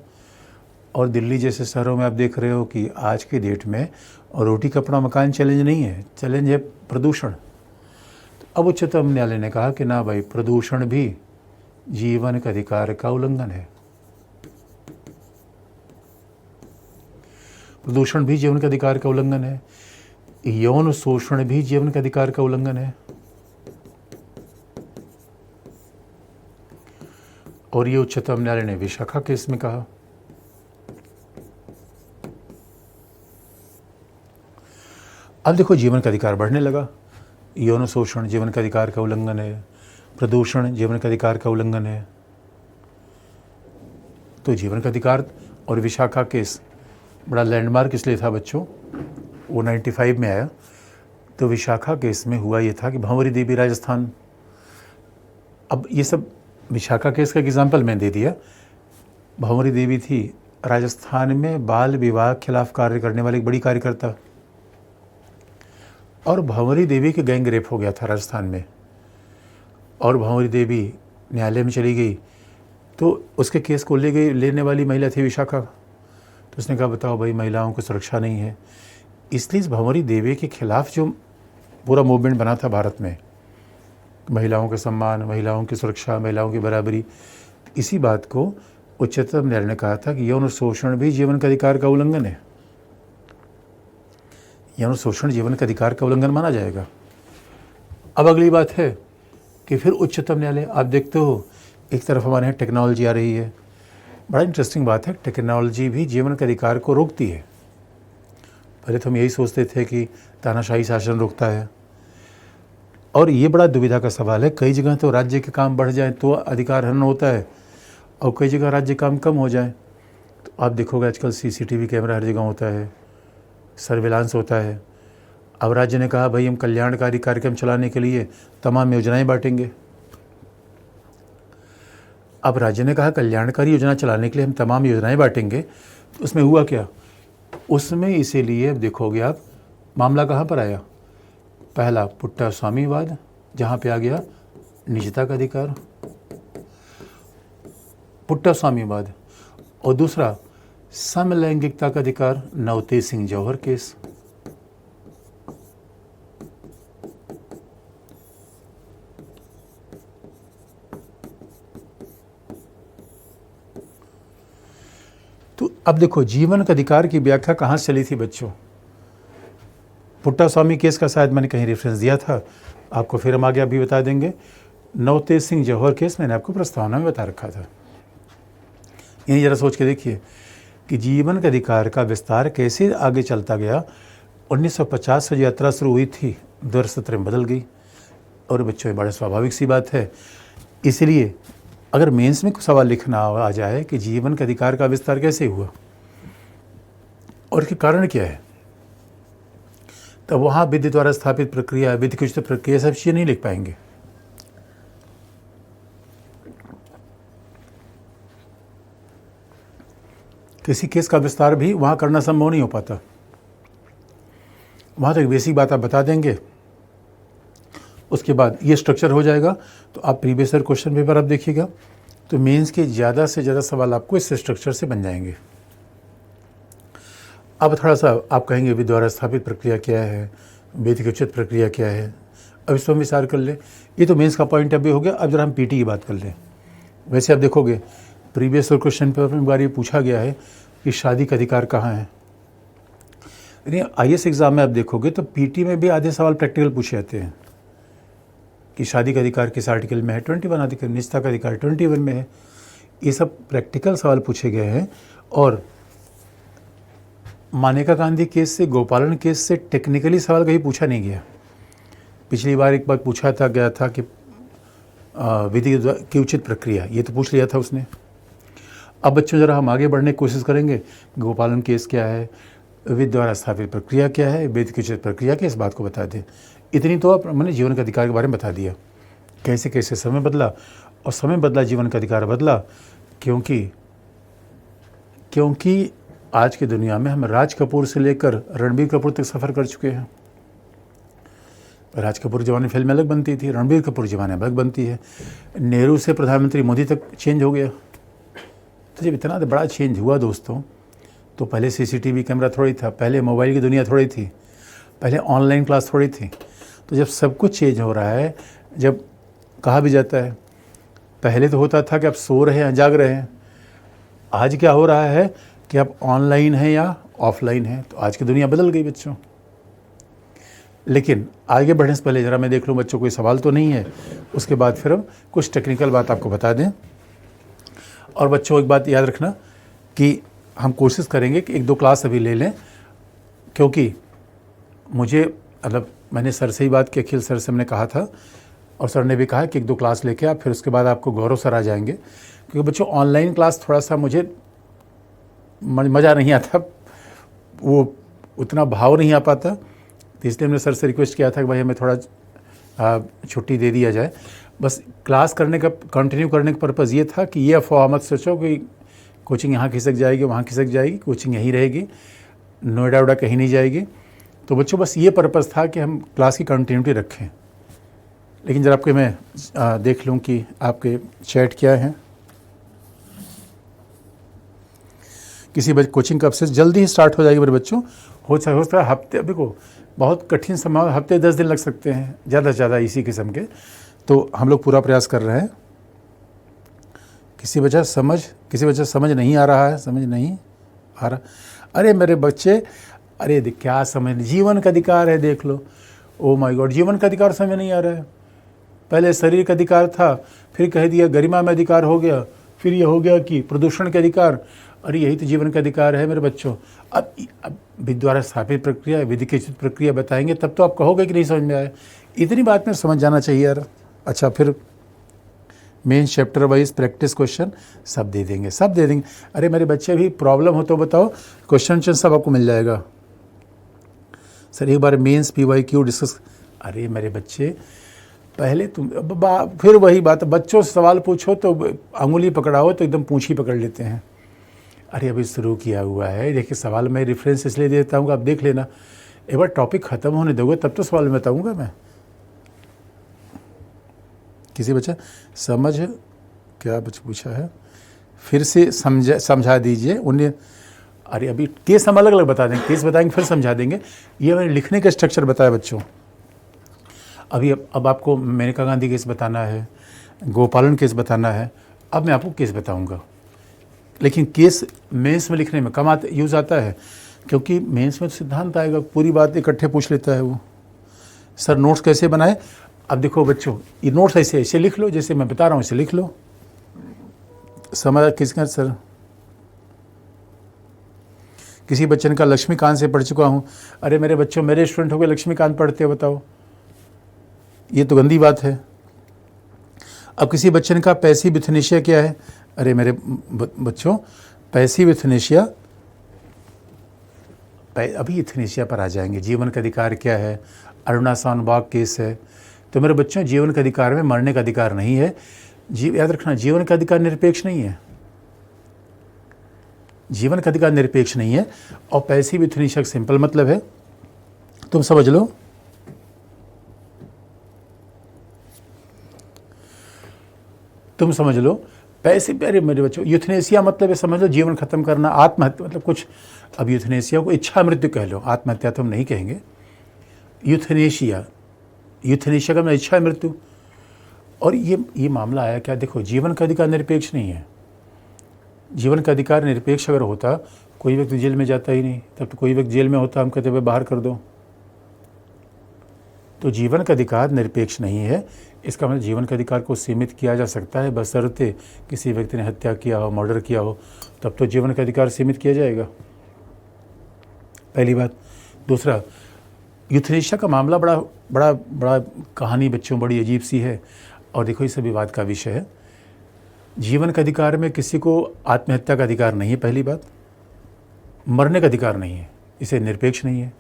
और दिल्ली जैसे शहरों में आप देख रहे हो कि आज के डेट में और रोटी कपड़ा मकान चैलेंज नहीं है, चैलेंज है प्रदूषण। तो अब उच्चतम न्यायालय ने कहा कि ना भाई, प्रदूषण भी जीवन के अधिकार का उल्लंघन है। प्रदूषण भी जीवन के अधिकार का उल्लंघन है। यौन शोषण भी जीवन के अधिकार का उल्लंघन है। और ये उच्चतम न्यायालय ने विशाखा केस में कहा। अब देखो जीवन का अधिकार बढ़ने लगा। यौन शोषण जीवन का अधिकार का उल्लंघन है, प्रदूषण जीवन का अधिकार का उल्लंघन है। तो जीवन का अधिकार और विशाखा केस बड़ा लैंडमार्क इसलिए था बच्चों, वो 95 में आया। तो विशाखा केस में हुआ ये था कि भंवरी देवी राजस्थान, अब ये सब विशाखा केस का एग्जाम्पल मैं दे दिया। भंवरी देवी थी राजस्थान में बाल विवाह के खिलाफ कार्य करने वाली एक बड़ी कार्यकर्ता, और भंवरी देवी के गैंग रेप हो गया था राजस्थान में, और भंवरी देवी न्यायालय में चली गई। तो उसके केस को लेने वाली महिला थी विशाखा। तो उसने कहा बताओ भाई, महिलाओं को सुरक्षा नहीं है। इसलिए इस भंवरी देवी के खिलाफ जो पूरा मूवमेंट बना था भारत में, महिलाओं के सम्मान, महिलाओं की सुरक्षा, महिलाओं की बराबरी, इसी बात को उच्चतम न्यायालय ने कहा था कि यौन शोषण भी जीवन के अधिकार का उल्लंघन है। यौन शोषण जीवन के अधिकार का उल्लंघन माना जाएगा। अब अगली बात है कि फिर उच्चतम न्यायालय, आप देखते हो एक तरफ हमारे यहाँ टेक्नोलॉजी आ रही है, बड़ा इंटरेस्टिंग बात है, टेक्नोलॉजी भी जीवन के अधिकार को रोकती है। पहले तो हम यही सोचते थे कि तानाशाही शासन रोकता है, और ये बड़ा दुविधा का सवाल है। कई जगह तो राज्य के काम बढ़ जाए तो अधिकार हनन होता है, और कई जगह राज्य काम कम हो जाए। तो आप देखोगे आजकल CCTV कैमरा हर जगह होता है, सर्विलांस होता है। अब राज्य ने कहा भाई हम कल्याणकारी कार्यक्रम चलाने के लिए तमाम योजनाएं बांटेंगे। अब राज्य ने कहा कल्याणकारी योजना चलाने के लिए हम तमाम योजनाएं बांटेंगे, तो उसमें हुआ क्या? उसमें इसीलिए अब देखोगे आप, मामला कहाँ पर आया? पहला पुट्टा स्वामीवाद, जहाँ पे आ गया निजता का अधिकार, पुट्टा स्वामीवाद, और दूसरा समलैंगिकता का अधिकार, नवतेज सिंह जौहर केस। तो अब देखो जीवन के अधिकार की व्याख्या कहाँ से चली थी बच्चों? पुट्टा स्वामी केस का शायद मैंने कहीं रेफरेंस दिया था आपको, फिर हम आगे अभी बता देंगे। नवतेज सिंह जौहर केस मैंने आपको प्रस्तावना में बता रखा था। यही जरा सोच के देखिए कि जीवन के अधिकार का विस्तार कैसे आगे चलता गया। 1950 से जो यात्रा शुरू हुई थी 2017 में बदल गई। और बच्चों ये बड़ा स्वाभाविक सी बात है। इसलिए अगर मेंस में कुछ सवाल लिखना आ जाए कि जीवन के अधिकार का विस्तार कैसे हुआ और इसके कारण क्या है, तब वहाँ विधि द्वारा स्थापित प्रक्रिया, विधि की उचित प्रक्रिया, सब चीज़ें नहीं लिख पाएंगे। किसी केस का विस्तार भी वहाँ करना संभव नहीं हो पाता। वहाँ तो एक बेसिक बात आप बता देंगे, उसके बाद ये स्ट्रक्चर हो जाएगा। तो आप प्रीवियस ईयर क्वेश्चन पेपर आप देखिएगा तो मेंस के ज़्यादा से ज़्यादा सवाल आपको इस स्ट्रक्चर से बन जाएंगे। अब थोड़ा सा आप कहेंगे विधि द्वारा स्थापित प्रक्रिया क्या है, विधि की उचित प्रक्रिया क्या है, अब इस पर विचार कर ले। ये तो मेंस का पॉइंट अभी हो गया। अब जरा हम पीटी की बात कर लें। वैसे आप देखोगे प्रीवियस ईयर क्वेश्चन पेपर में बार ये पूछा गया है कि शादी का अधिकार कहाँ है। यानी IAS एग्ज़ाम में आप देखोगे तो पीटी में भी आधे सवाल प्रैक्टिकल पूछे जाते हैं कि शादी का अधिकार किस आर्टिकल में है, 21 आर्टिकल, निजता का अधिकार 21 में है। ये सब प्रैक्टिकल सवाल पूछे गए हैं। और मानेका गांधी केस से, गोपालन केस से टेक्निकली सवाल कहीं पूछा नहीं गया। पिछली बार एक बार पूछा गया था कि विधि की उचित प्रक्रिया, ये तो पूछ लिया था उसने। अब बच्चों ज़रा हम आगे बढ़ने की कोशिश करेंगे। गोपालन केस क्या है, विधि द्वारा स्थापित प्रक्रिया क्या है, विधि की उचित प्रक्रिया क्या, इस बात को बता दें। इतनी तो आप मैंने जीवन का अधिकार के बारे में बता दिया, कैसे कैसे समय बदला। और समय बदला, जीवन का अधिकार बदला, क्योंकि आज की दुनिया में हम राज कपूर से लेकर रणबीर कपूर तक सफ़र कर चुके हैं। राज कपूर जमाने फिल्में अलग बनती थी, रणबीर कपूर जमाने अलग बनती है। नेहरू से प्रधानमंत्री मोदी तक चेंज हो गया। तो जब इतना बड़ा चेंज हुआ दोस्तों, तो पहले CCTV कैमरा थोड़ी था, पहले मोबाइल की दुनिया थोड़ी थी, पहले ऑनलाइन क्लास थोड़ी थी। तो जब सब कुछ चेंज हो रहा है, जब कहा भी जाता है, पहले तो होता था कि आप सो रहे हैं, जाग रहे हैं। आज क्या हो रहा है कि आप ऑनलाइन हैं या ऑफलाइन हैं। तो आज की दुनिया बदल गई बच्चों। लेकिन आगे बढ़ने से पहले ज़रा मैं देख लूँ बच्चों कोई सवाल तो नहीं है, उसके बाद फिर हम कुछ टेक्निकल बात आपको बता दें। और बच्चों एक बात याद रखना कि हम कोशिश करेंगे कि 1-2 क्लास अभी ले लें, क्योंकि मुझे मतलब मैंने सर से ही बात की, अखिल सर से हमने कहा था, और सर ने भी कहा कि 1-2 क्लास लेके आप, फिर उसके बाद आपको गौरव सर आ जाएंगे। क्योंकि बच्चों ऑनलाइन क्लास थोड़ा सा मुझे मज़ा नहीं आता, वो उतना भाव नहीं आ पाता, तो इसलिए हमने सर से रिक्वेस्ट किया था कि भाई हमें थोड़ा छुट्टी दे दिया जाए। बस क्लास करने का कंटिन्यू करने का पर्पज़ ये था कि ये अफवाह मत सोचो कि कोचिंग यहाँ खिसक जाएगी, वहाँ खिसक जाएगी, कोचिंग यहीं रहेगी, नोएडा वोडा कहीं नहीं जाएगी। तो बच्चों बस ये पर्पज़ था कि हम क्लास की कंटिन्यूटी रखें। लेकिन जरा आपके मैं देख लूँ कि आपके चैट क्या है। किसी कोचिंग कब से जल्दी ही स्टार्ट हो जाएगी मेरे बच्चों, हो सकता है हफ्ते, अभी को बहुत कठिन समय, हफ्ते 10 दिन लग सकते हैं ज़्यादा से ज़्यादा इसी किस्म के। तो हम लोग पूरा प्रयास कर रहे हैं। किसी वजह समझ नहीं आ रहा है, समझ नहीं आ रहा। अरे मेरे बच्चे, अरे क्या समझ, जीवन का अधिकार है, देख लो। ओ माय गॉड, जीवन का अधिकार समझ नहीं आ रहा है। पहले शरीर का अधिकार था, फिर कह दिया गरिमा में अधिकार हो गया, फिर ये हो गया कि प्रदूषण के अधिकार। अरे यही तो जीवन का अधिकार है मेरे बच्चों। अब विधि द्वारा स्थापित प्रक्रिया, विधि की प्रक्रिया बताएंगे तब तो आप कहोगे कि नहीं समझ में आया। इतनी बात में समझ जाना चाहिए यार। अच्छा, फिर main chapter wise practice question सब दे देंगे, सब दे देंगे। अरे मेरे बच्चे, भी प्रॉब्लम हो तो बताओ, क्वेश्चन सब आपको मिल जाएगा। सर एक बार मेंस PYQ डिस्कस। अरे मेरे बच्चे, पहले तुम फिर वही बात, बच्चों से सवाल पूछो तो अंगुली पकड़ाओ तो एकदम पूंछ ही पकड़ लेते हैं। अरे अभी शुरू किया हुआ है, देखिए सवाल मैं रेफरेंस इसलिए देता हूँ, आप देख लेना। एक बार टॉपिक ख़त्म होने दोगे तब तो सवाल में बताऊँगा मैं। किसी बच्चा समझ क्या पूछा है, फिर से समझा दीजिए उन्हें। अरे अभी केस हम अलग अलग बता देंगे, केस बताएंगे फिर समझा देंगे। ये मैंने लिखने का स्ट्रक्चर बताया बच्चों। अभी अब आपको मेनका गांधी केस बताना है, गोपालन केस बताना है, अब मैं आपको केस बताऊंगा। लेकिन केस मेंस में लिखने में कम यूज़ आता है, क्योंकि मेंस में तो सिद्धांत आएगा, पूरी बात इकट्ठे पूछ लेता है वो। सर नोट्स कैसे बनाए? अब देखो बच्चों, ये नोट्स ऐसे लिख लो, जैसे मैं बता रहा हूँ ऐसे लिख लो। समझ किसका सर? किसी बच्चे ने कहा लक्ष्मीकांत से पढ़ चुका हूँ। अरे मेरे बच्चों, मेरे स्टूडेंट हो गए लक्ष्मीकांत पढ़ते हो, बताओ, ये तो गंदी बात है। अब किसी बच्चे ने कहा पैसिव यूथनेशिया क्या है? अरे मेरे बच्चों, पैसिव यूथनेशिया, अभी यूथनेशिया पर आ जाएंगे। जीवन का अधिकार क्या है, अरुणा शानबाग केस है। तो मेरे बच्चों, जीवन का अधिकार में मरने का अधिकार नहीं है। याद रखना, जीवन का अधिकार निरपेक्ष नहीं है, जीवन का अधिकार निरपेक्ष नहीं है। और पैसिव यूथनेशिया का सिंपल मतलब है, तुम समझ लो, पैसे। अरे मेरे बच्चों, यूथनेशिया मतलब है, समझ लो जीवन खत्म करना, आत्महत्या मतलब कुछ। अब यूथनेशिया को इच्छा मृत्यु कह लो, आत्महत्या तो हम नहीं कहेंगे। यूथनेशिया का मतलब इच्छा मृत्यु। और ये मामला आया क्या? देखो, जीवन का अधिकार निरपेक्ष नहीं है। जीवन का अधिकार निरपेक्ष अगर होता, कोई व्यक्ति जेल में जाता ही नहीं। तब तो कोई व्यक्ति जेल में होता, हम कहते हुए बाहर कर दो। तो जीवन का अधिकार निरपेक्ष नहीं है। इसका मतलब जीवन के अधिकार को सीमित किया जा सकता है, बशर्ते किसी व्यक्ति ने हत्या किया हो, मर्डर किया हो, तब तो जीवन का अधिकार सीमित किया जाएगा, पहली बात। दूसरा, यूथनेशिया का मामला बड़ा कहानी बच्चों बड़ी अजीब सी है। और देखो, इस विवाद का विषय है। जीवन के अधिकार में किसी को आत्महत्या का अधिकार नहीं है, पहली बात। मरने का अधिकार नहीं है, इसे निरपेक्ष नहीं है।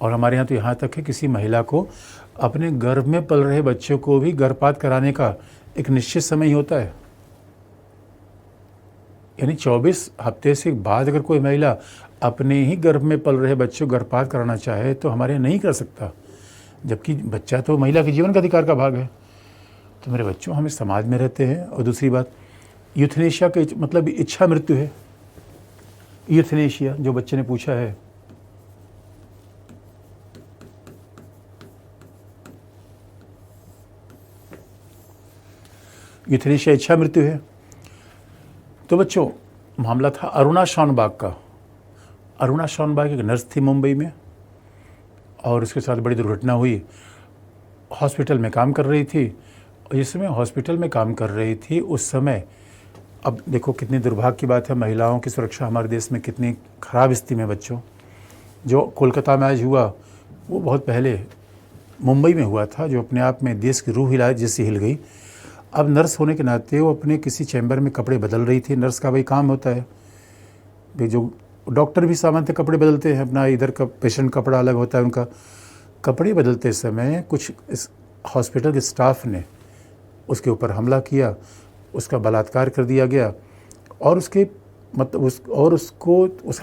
और हमारे यहाँ तो यहाँ तक है, किसी महिला को अपने गर्भ में पल रहे बच्चों को भी गर्भपात कराने का एक निश्चित समय ही होता है। यानी 24 हफ्ते से बाद अगर कोई महिला अपने ही गर्भ में पल रहे बच्चों को गर्भपात कराना चाहे तो हमारे यहाँ नहीं कर सकता, जबकि बच्चा तो महिला के जीवन का अधिकार का भाग है। तो मेरे बच्चों, हम इस समाज में रहते हैं। और दूसरी बात, यूथनेशिया का मतलब इच्छा मृत्यु है। यूथनेशिया जो बच्चे ने पूछा है, यूथनेशिया इच्छा मृत्यु है। तो बच्चों, मामला था अरुणा शानबाग का। अरुणा शानबाग एक नर्स थी मुंबई में, और उसके साथ बड़ी दुर्घटना हुई। हॉस्पिटल में काम कर रही थी, और जिस समय हॉस्पिटल में काम कर रही थी उस समय, अब देखो कितनी दुर्भाग्य की बात है, महिलाओं की सुरक्षा हमारे देश में कितनी खराब स्थिति में बच्चों। जो कोलकाता में आज हुआ, वो बहुत पहले मुंबई में हुआ था, जो अपने आप में देश की रूह हिला जैसी हिल गई। अब नर्स होने के नाते वो अपने किसी चैम्बर में कपड़े बदल रही थी। नर्स का वही काम होता है, जो डॉक्टर भी सामान्य कपड़े बदलते हैं अपना, इधर का पेशेंट कपड़ा अलग होता है उनका। कपड़े बदलते समय कुछ इस हॉस्पिटल के स्टाफ ने उसके ऊपर हमला किया, उसका बलात्कार कर दिया गया और उसका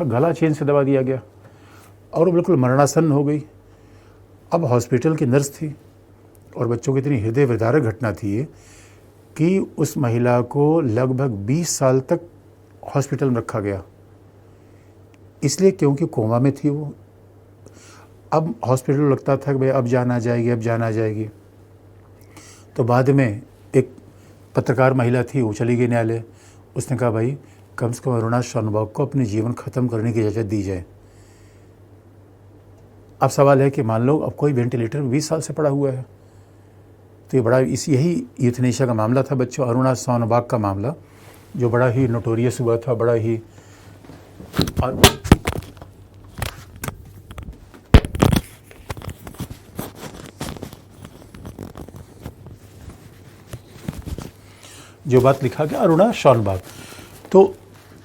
गला चेन से दबा दिया गया और वो बिल्कुल मरणासन्न हो गई। अब हॉस्पिटल की नर्स थी और बच्चों की इतनी हृदय विदारक घटना थी ये कि उस महिला को लगभग 20 साल तक हॉस्पिटल में रखा गया, इसलिए क्योंकि कोमा में थी वो। अब हॉस्पिटल लगता था कि भाई अब जान आ जाएगी, अब जान आ जाएगी। तो बाद में एक पत्रकार महिला थी, वो चली गई न्यायालय। उसने कहा भाई कम से कम अरुणा शानभाग को अपने जीवन ख़त्म करने की इजाज़त दी जाए। अब सवाल है कि मान लो अब कोई वेंटिलेटर में 20 साल से पड़ा हुआ है, तो ये बड़ा यही यूथनेशिया का मामला था बच्चों, अरुणा शानभाग का मामला, जो बड़ा ही नोटोरियस हुआ था, बड़ा ही। और जो बात लिखा गया अरुणा शानभाग, तो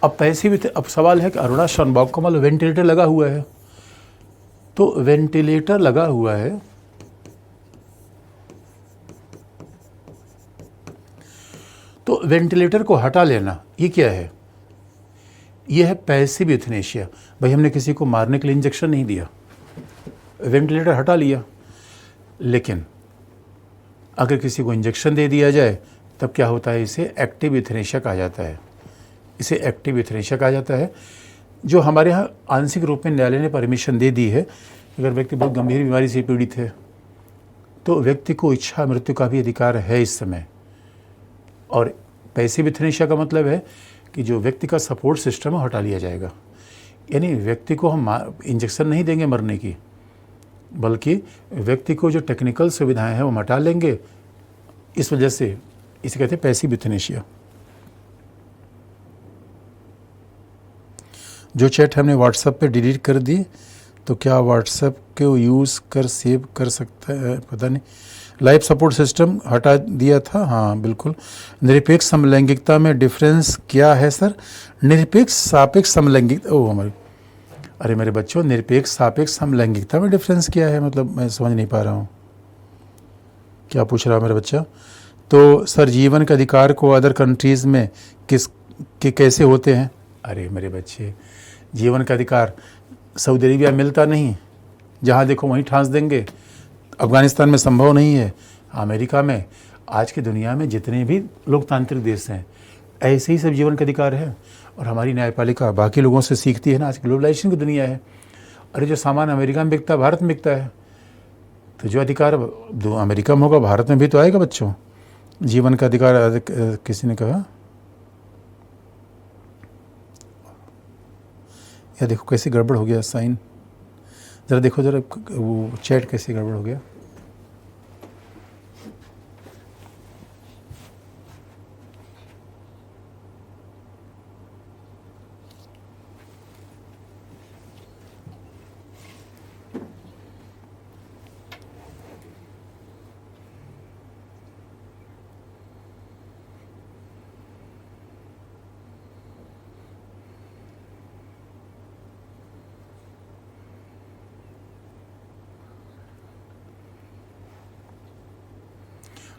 अब पैसे भी थे। अब सवाल है कि अरुणा शानभाग को मतलब वेंटिलेटर लगा हुआ है, तो वेंटिलेटर लगा हुआ है तो वेंटिलेटर को हटा लेना ये क्या है? ये है पैसिव यूथनेशिया। भाई हमने किसी को मारने के लिए इंजेक्शन नहीं दिया, वेंटिलेटर हटा लिया। लेकिन अगर किसी को इंजेक्शन दे दिया जाए तब क्या होता है? इसे एक्टिव यूथनेशिया कहा जाता है। इसे एक्टिव यूथनेशिया कहा जाता है, जो हमारे यहाँ आंशिक रूप में न्यायालय ने परमिशन दे दी है। अगर व्यक्ति बहुत गंभीर बीमारी से पीड़ित है तो व्यक्ति को इच्छा मृत्यु का भी अधिकार है इस समय। और पैसिव यूथनेशिया का मतलब है कि जो व्यक्ति का सपोर्ट सिस्टम है हटा लिया जाएगा, यानी व्यक्ति को हम इंजेक्शन नहीं देंगे मरने की, बल्कि व्यक्ति को जो टेक्निकल सुविधाएं हैं वो हम हटा लेंगे। इस वजह से इसे कहते हैं पैसिव यूथनेशिया। जो चैट हमने व्हाट्सएप पे डिलीट कर दी, तो क्या व्हाट्सएप को यूज़ कर सेव कर सकता है? पता नहीं। लाइफ सपोर्ट सिस्टम हटा दिया था, हाँ बिल्कुल। निरपेक्ष समलैंगिकता में डिफरेंस क्या है सर? निरपेक्ष सापेक्ष समलैंगिकता, ओ हमारे, अरे मेरे बच्चों, निरपेक्ष सापेक्ष समलैंगिकता में डिफरेंस क्या है? मतलब मैं समझ नहीं पा रहा हूँ क्या पूछ रहा है मेरा बच्चा। तो सर जीवन के अधिकार को अदर कंट्रीज़ में कैसे होते हैं? अरे मेरे बच्चे, जीवन का अधिकार सऊदी अरेबिया मिलता नहीं, जहाँ देखो वहीं ठांस देंगे। अफ़गानिस्तान में संभव नहीं है। अमेरिका में, आज की दुनिया में जितने भी लोकतांत्रिक देश हैं, ऐसे ही सब जीवन का अधिकार है। और हमारी न्यायपालिका बाकी लोगों से सीखती है ना, आज ग्लोबलाइजेशन की दुनिया है। अरे जो सामान अमेरिका में बिकता है भारत में बिकता है, तो जो अधिकार अमेरिका में होगा भारत में भी तो आएगा बच्चों। जीवन का अधिकार किसी ने कहा, या देखो कैसे गड़बड़ हो गया साइन, ज़रा देखो ज़रा वो चैट कैसे गड़बड़ हो गया।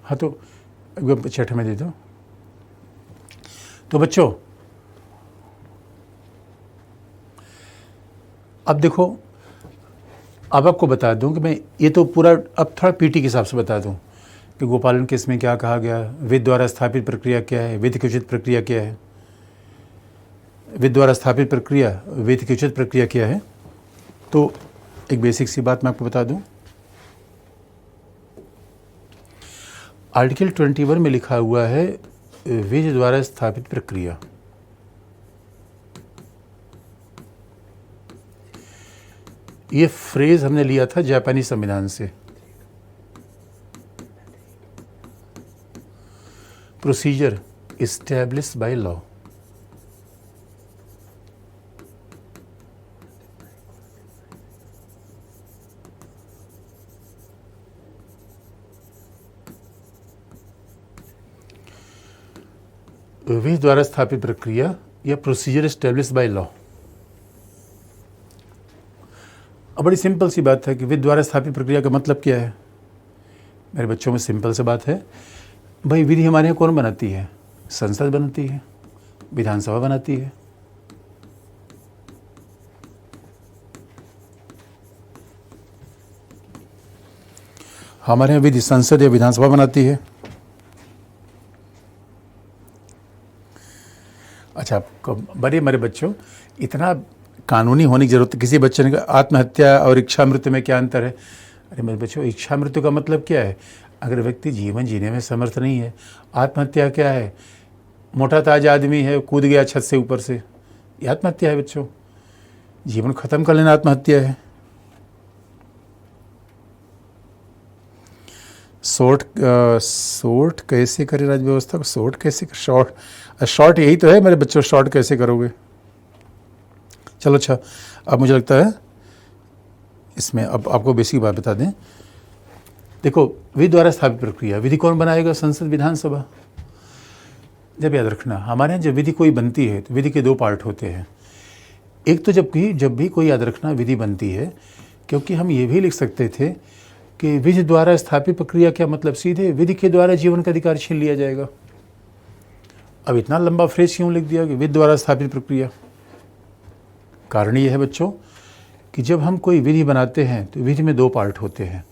हाँ तो चैट में दे दो। तो बच्चों अब देखो, अब आपको बता दूं कि मैं ये तो पूरा अब थोड़ा पीटी के हिसाब से बता दूं कि गोपालन केस में क्या कहा गया, विधि द्वारा स्थापित प्रक्रिया क्या है, विधि की उचित प्रक्रिया क्या है। विधि द्वारा स्थापित प्रक्रिया, विधि की उचित प्रक्रिया क्या है। तो एक बेसिक सी बात मैं आपको बता दूं, आर्टिकल 21 में लिखा हुआ है विधि द्वारा स्थापित प्रक्रिया। ये फ्रेज हमने लिया था जापानी संविधान से। Procedure established by law. विधि द्वारा स्थापित प्रक्रिया या प्रोसीजर एस्टैब्लिश्ड बाय लॉ। अब बड़ी सिंपल सी बात है कि विधि द्वारा स्थापित प्रक्रिया का मतलब क्या है। मेरे बच्चों में सिंपल सी बात है, भाई विधि हमारे यहाँ कौन बनाती है? संसद बनाती है, विधानसभा बनाती है। हमारे यहाँ विधि संसद या विधानसभा बनाती है। अच्छा, बड़े मेरे बच्चों, इतना कानूनी होने की जरूरत। किसी बच्चे ने कहा आत्महत्या और इच्छा मृत्यु में क्या अंतर है? अरे मेरे बच्चों, इच्छा मृत्यु का मतलब क्या है? अगर व्यक्ति जीवन जीने में समर्थ नहीं है। आत्महत्या क्या है? मोटा ताजा आदमी है, कूद गया छत से ऊपर से, ये आत्महत्या है बच्चों। जीवन खत्म कर लेना आत्महत्या है। शॉर्ट कैसे करें राज्य व्यवस्था को? शॉर्ट कैसे? शॉर्ट यही तो है मेरे बच्चों, शॉर्ट कैसे करोगे? चलो अच्छा, अब मुझे लगता है इसमें अब आपको बेसिक बात बता दें। देखो, विधि द्वारा स्थापित प्रक्रिया, विधि कौन बनाएगा? संसद, विधानसभा। जब याद रखना, हमारे यहाँ जब विधि कोई बनती है तो विधि के दो पार्ट होते हैं। एक तो जब भी कोई, याद रखना, विधि बनती है, क्योंकि हम ये भी लिख सकते थे कि विधि द्वारा स्थापित प्रक्रिया क्या मतलब, सीधे विधि के द्वारा जीवन का अधिकार छीन लिया जाएगा। अब इतना लंबा फ्रेज क्यों लिख दिया कि विधि द्वारा स्थापित प्रक्रिया? कारण ये है बच्चों कि जब हम कोई विधि बनाते हैं तो विधि में दो पार्ट होते हैं।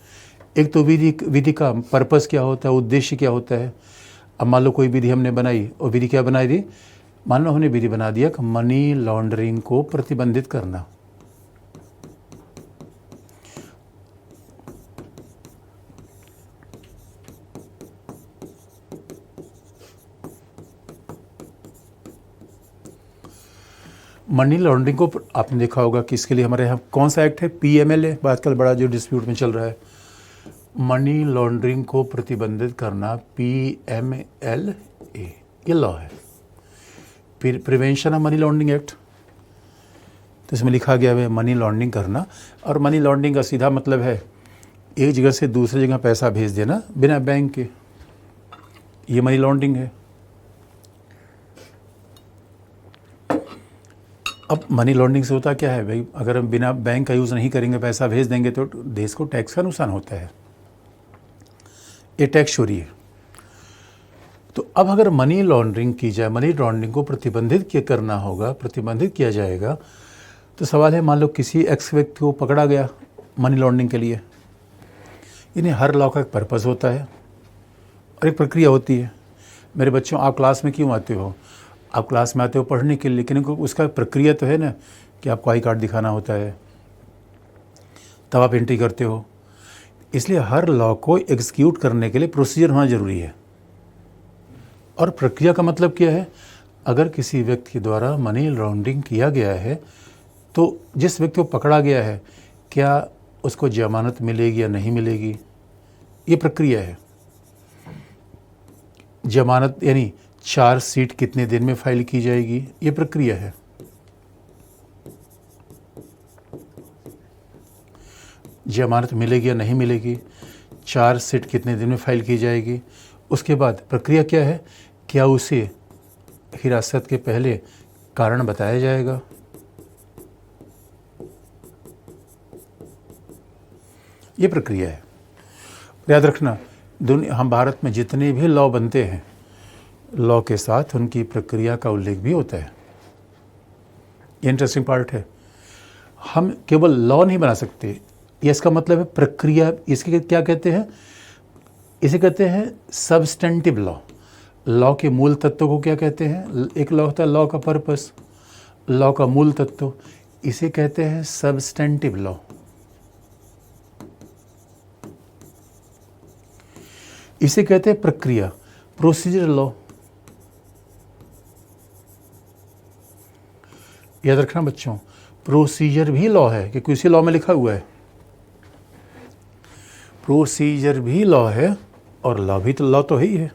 एक तो विधि का पर्पस क्या होता है, उद्देश्य क्या होता है। अब मान लो कोई विधि हमने बनाई, और विधि क्या बनाई थी? मान लो हमने विधि बना दिया कि मनी लॉन्ड्रिंग को प्रतिबंधित करना। मनी लॉन्ड्रिंग को आपने देखा होगा कि इसके लिए हमारे यहाँ कौन सा एक्ट है? PMLA, आजकल बड़ा जो डिस्प्यूट में चल रहा है। मनी लॉन्ड्रिंग को प्रतिबंधित करना, PMLA, ये लॉ है। फिर prevention of money laundering act, तो इसमें लिखा गया है मनी लॉन्ड्रिंग करना। और मनी लॉन्ड्रिंग का सीधा मतलब है एक जगह से दूसरी जगह पैसा भेज देना बिना बैंक के, ये मनी लॉन्ड्रिंग है। अब मनी लॉन्ड्रिंग से होता क्या है भाई? अगर हम बिना बैंक का यूज़ नहीं करेंगे, पैसा भेज देंगे, तो देश को टैक्स का नुकसान होता है, ये टैक्स चोरी है। तो अब अगर मनी लॉन्ड्रिंग की जाए, मनी लॉन्ड्रिंग को प्रतिबंधित किया जाएगा, तो सवाल है, मान लो किसी एक्स व्यक्ति को पकड़ा गया मनी लॉन्ड्रिंग के लिए। इन्हें हर लॉ का एक पर्पस होता है और एक प्रक्रिया होती है। मेरे बच्चों, आप क्लास में क्यों आते हो? आप क्लास में आते हो पढ़ने के लिए, लेकिन उसका प्रक्रिया तो है ना कि आपको आई कार्ड दिखाना होता है, तब आप एंट्री करते हो। इसलिए हर लॉ को एग्जीक्यूट करने के लिए प्रोसीजर होना जरूरी है। और प्रक्रिया का मतलब क्या है? अगर किसी व्यक्ति के द्वारा मनी लॉन्ड्रिंग किया गया है, तो जिस व्यक्ति को पकड़ा गया है, क्या उसको जमानत मिलेगी या नहीं मिलेगी, ये प्रक्रिया है। जमानत यानी चार्जशीट कितने दिन में फाइल की जाएगी, ये प्रक्रिया है। जमानत मिलेगी या नहीं मिलेगी, चार्जशीट कितने दिन में फाइल की जाएगी। उसके बाद प्रक्रिया क्या है? क्या उसे हिरासत के पहले कारण बताया जाएगा। ये प्रक्रिया है। याद रखना, हम भारत में जितने भी लॉ बनते हैं, लॉ के साथ उनकी प्रक्रिया का उल्लेख भी होता है। ये इंटरेस्टिंग पार्ट है। हम केवल लॉ नहीं बना सकते, ये इसका मतलब है प्रक्रिया। इसके क्या कहते हैं? इसे कहते हैं सब्सटेंटिव लॉ। लॉ के मूल तत्व को क्या कहते हैं? एक लॉ होता है लॉ का पर्पस, लॉ का मूल तत्व, इसे कहते हैं सब्सटेंटिव लॉ। इसे कहते हैं प्रक्रिया, प्रोसीजर लॉ। याद रखना बच्चों, प्रोसीजर भी लॉ है, कि किसी लॉ में लिखा हुआ है। प्रोसीजर भी लॉ है और लॉ भी तो लॉ तो ही है,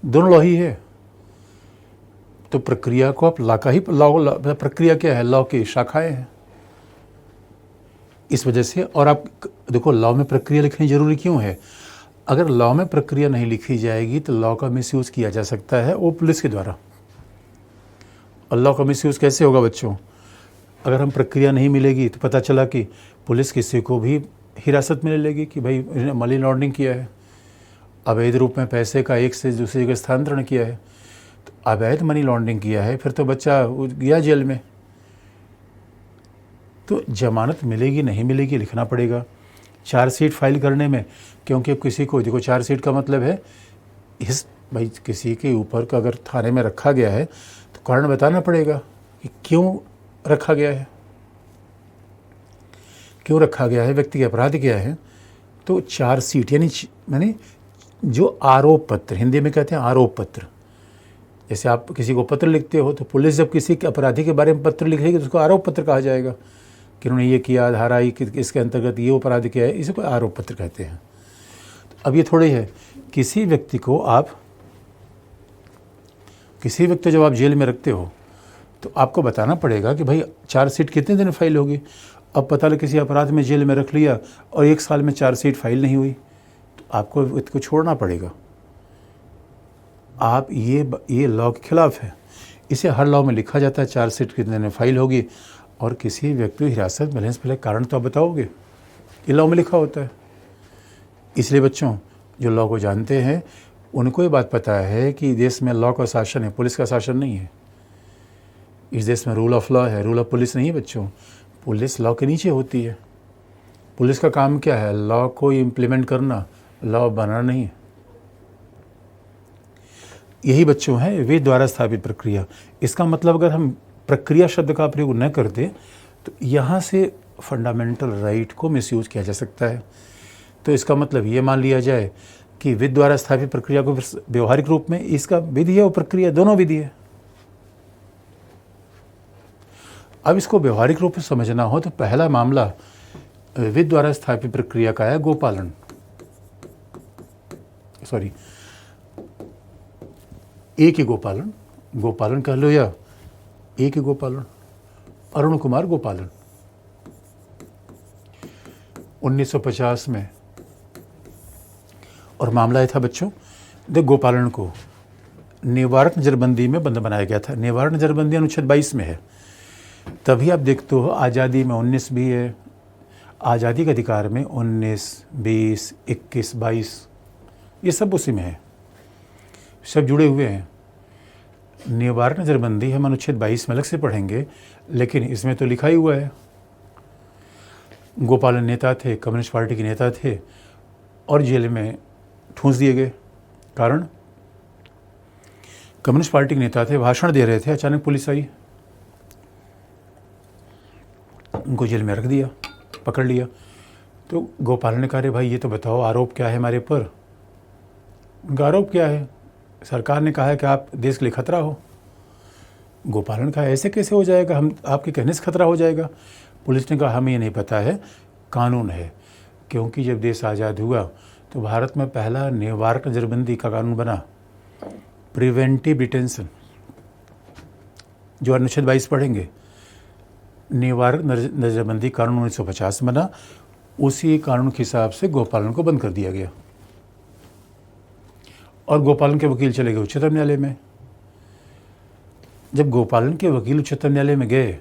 दोनों लॉ ही है। तो प्रक्रिया को आप लॉ का ही प्रक्रिया क्या है? लॉ की शाखाएं हैं। इस वजह से, और आप देखो लॉ में प्रक्रिया लिखनी जरूरी क्यों है? अगर लॉ में प्रक्रिया नहीं लिखी जाएगी तो लॉ का मिसयूज किया जा सकता है वो पुलिस के द्वारा। और लॉ का मिसयूज कैसे होगा बच्चों? अगर हम प्रक्रिया नहीं मिलेगी तो पता चला कि पुलिस किसी को भी हिरासत में ले लेगी कि भाई मनी लॉन्ड्रिंग किया है, अवैध रूप में पैसे का एक से दूसरी जगह स्थानांतरण किया है, तो अवैध मनी लॉन्ड्रिंग किया है, फिर तो बच्चा गया जेल में। तो जमानत मिलेगी नहीं मिलेगी लिखना पड़ेगा चार्जशीट फाइल करने में, क्योंकि अब किसी को देखो चार्जशीट का मतलब है इस भाई किसी के ऊपर का अगर थाने में रखा गया है तो कारण बताना पड़ेगा कि क्यों रखा गया है, क्यों रखा गया है, व्यक्ति के अपराध क्या है। तो चार्जशीट यानी जो आरोप पत्र, हिंदी में कहते हैं आरोप पत्र, जैसे आप किसी को पत्र लिखते हो तो पुलिस जब किसी के अपराधी के बारे में पत्र लिखेगी तो उसको आरोप पत्र कहा जाएगा कि उन्होंने ये किया, धारा इसके अंतर्गत ये अपराध किया है, इसी को आरोप पत्र कहते हैं। तो अब ये थोड़ी है किसी व्यक्ति जब आप जेल में रखते हो तो आपको बताना पड़ेगा कि भाई चार्जशीट कितने दिन फाइल होगी। अब पता लगे किसी अपराध में जेल में रख लिया और 1 साल में चार्जशीट फाइल नहीं हुई तो आपको इसको छोड़ना पड़ेगा। आप ये लॉ के खिलाफ है। इसे हर लॉ में लिखा जाता है चार्जशीट कितने दिन फाइल होगी, और किसी व्यक्ति हिरासत में लेने से पहले कारण तो आप बताओगे, ये लॉ में लिखा होता है। इसलिए बच्चों जो लॉ को जानते हैं उनको ये बात पता है कि देश में लॉ का शासन है, पुलिस का शासन नहीं है। इस देश में रूल ऑफ लॉ है, रूल ऑफ पुलिस नहीं है बच्चों। पुलिस लॉ के नीचे होती है। पुलिस का काम क्या है? लॉ को इम्प्लीमेंट करना, लॉ बनाना नहीं है। यही बच्चों है वेद द्वारा स्थापित प्रक्रिया। इसका मतलब अगर हम प्रक्रिया शब्द का प्रयोग न करते तो यहाँ से फंडामेंटल राइट को मिसयूज किया जा सकता है। तो इसका मतलब ये मान लिया जाए कि विधि द्वारा स्थापित प्रक्रिया को व्यवहारिक रूप में, इसका विधि है और प्रक्रिया दोनों विधि है। अब इसको व्यवहारिक रूप में समझना हो तो पहला मामला विधि द्वारा स्थापित प्रक्रिया का है गोपालन, एक ही गोपालन कह लो या एक ही गोपालन, अरुण कुमार गोपालन 1950 में। और मामला ये था बच्चों, देख गोपालन को निवारक नजरबंदी में बंद बनाया गया था। निवारक नजरबंदी अनुच्छेद 22 में है। तभी आप देखते हो आज़ादी में 19 भी है, आज़ादी के अधिकार में 19, 20, 21, 22 ये सब उसी में है, सब जुड़े हुए हैं। निवारक नजरबंदी हम अनुच्छेद 22 में अलग से पढ़ेंगे, लेकिन इसमें तो लिखा ही हुआ है। गोपालन नेता थे, कम्युनिस्ट पार्टी के नेता थे और जेल में ठूंस दिए गए। कारण कम्युनिस्ट पार्टी के नेता थे, भाषण दे रहे थे, अचानक पुलिस आई, उनको जेल में रख दिया, पकड़ लिया। तो गोपालन ने कहा, भाई ये तो बताओ आरोप क्या है हमारे ऊपर। उनका आरोप क्या है? सरकार ने कहा है कि आप देश के लिए खतरा हो। गोपालन ने कहा, ऐसे कैसे हो जाएगा, हम आपके कहने से खतरा हो जाएगा। पुलिस ने कहा, हमें ये नहीं पता है, कानून है। क्योंकि जब देश आज़ाद हुआ तो भारत में पहला निवारक नजरबंदी का कानून बना, प्रिवेंटिव डिटेंशन, जो अनुच्छेद 22 पढ़ेंगे। निवारक नजरबंदी कानून 1950 बना, उसी कानून के हिसाब से गोपालन को बंद कर दिया गया। और गोपालन के वकील चले गए उच्चतम न्यायालय में। जब गोपालन के वकील उच्चतम न्यायालय में गए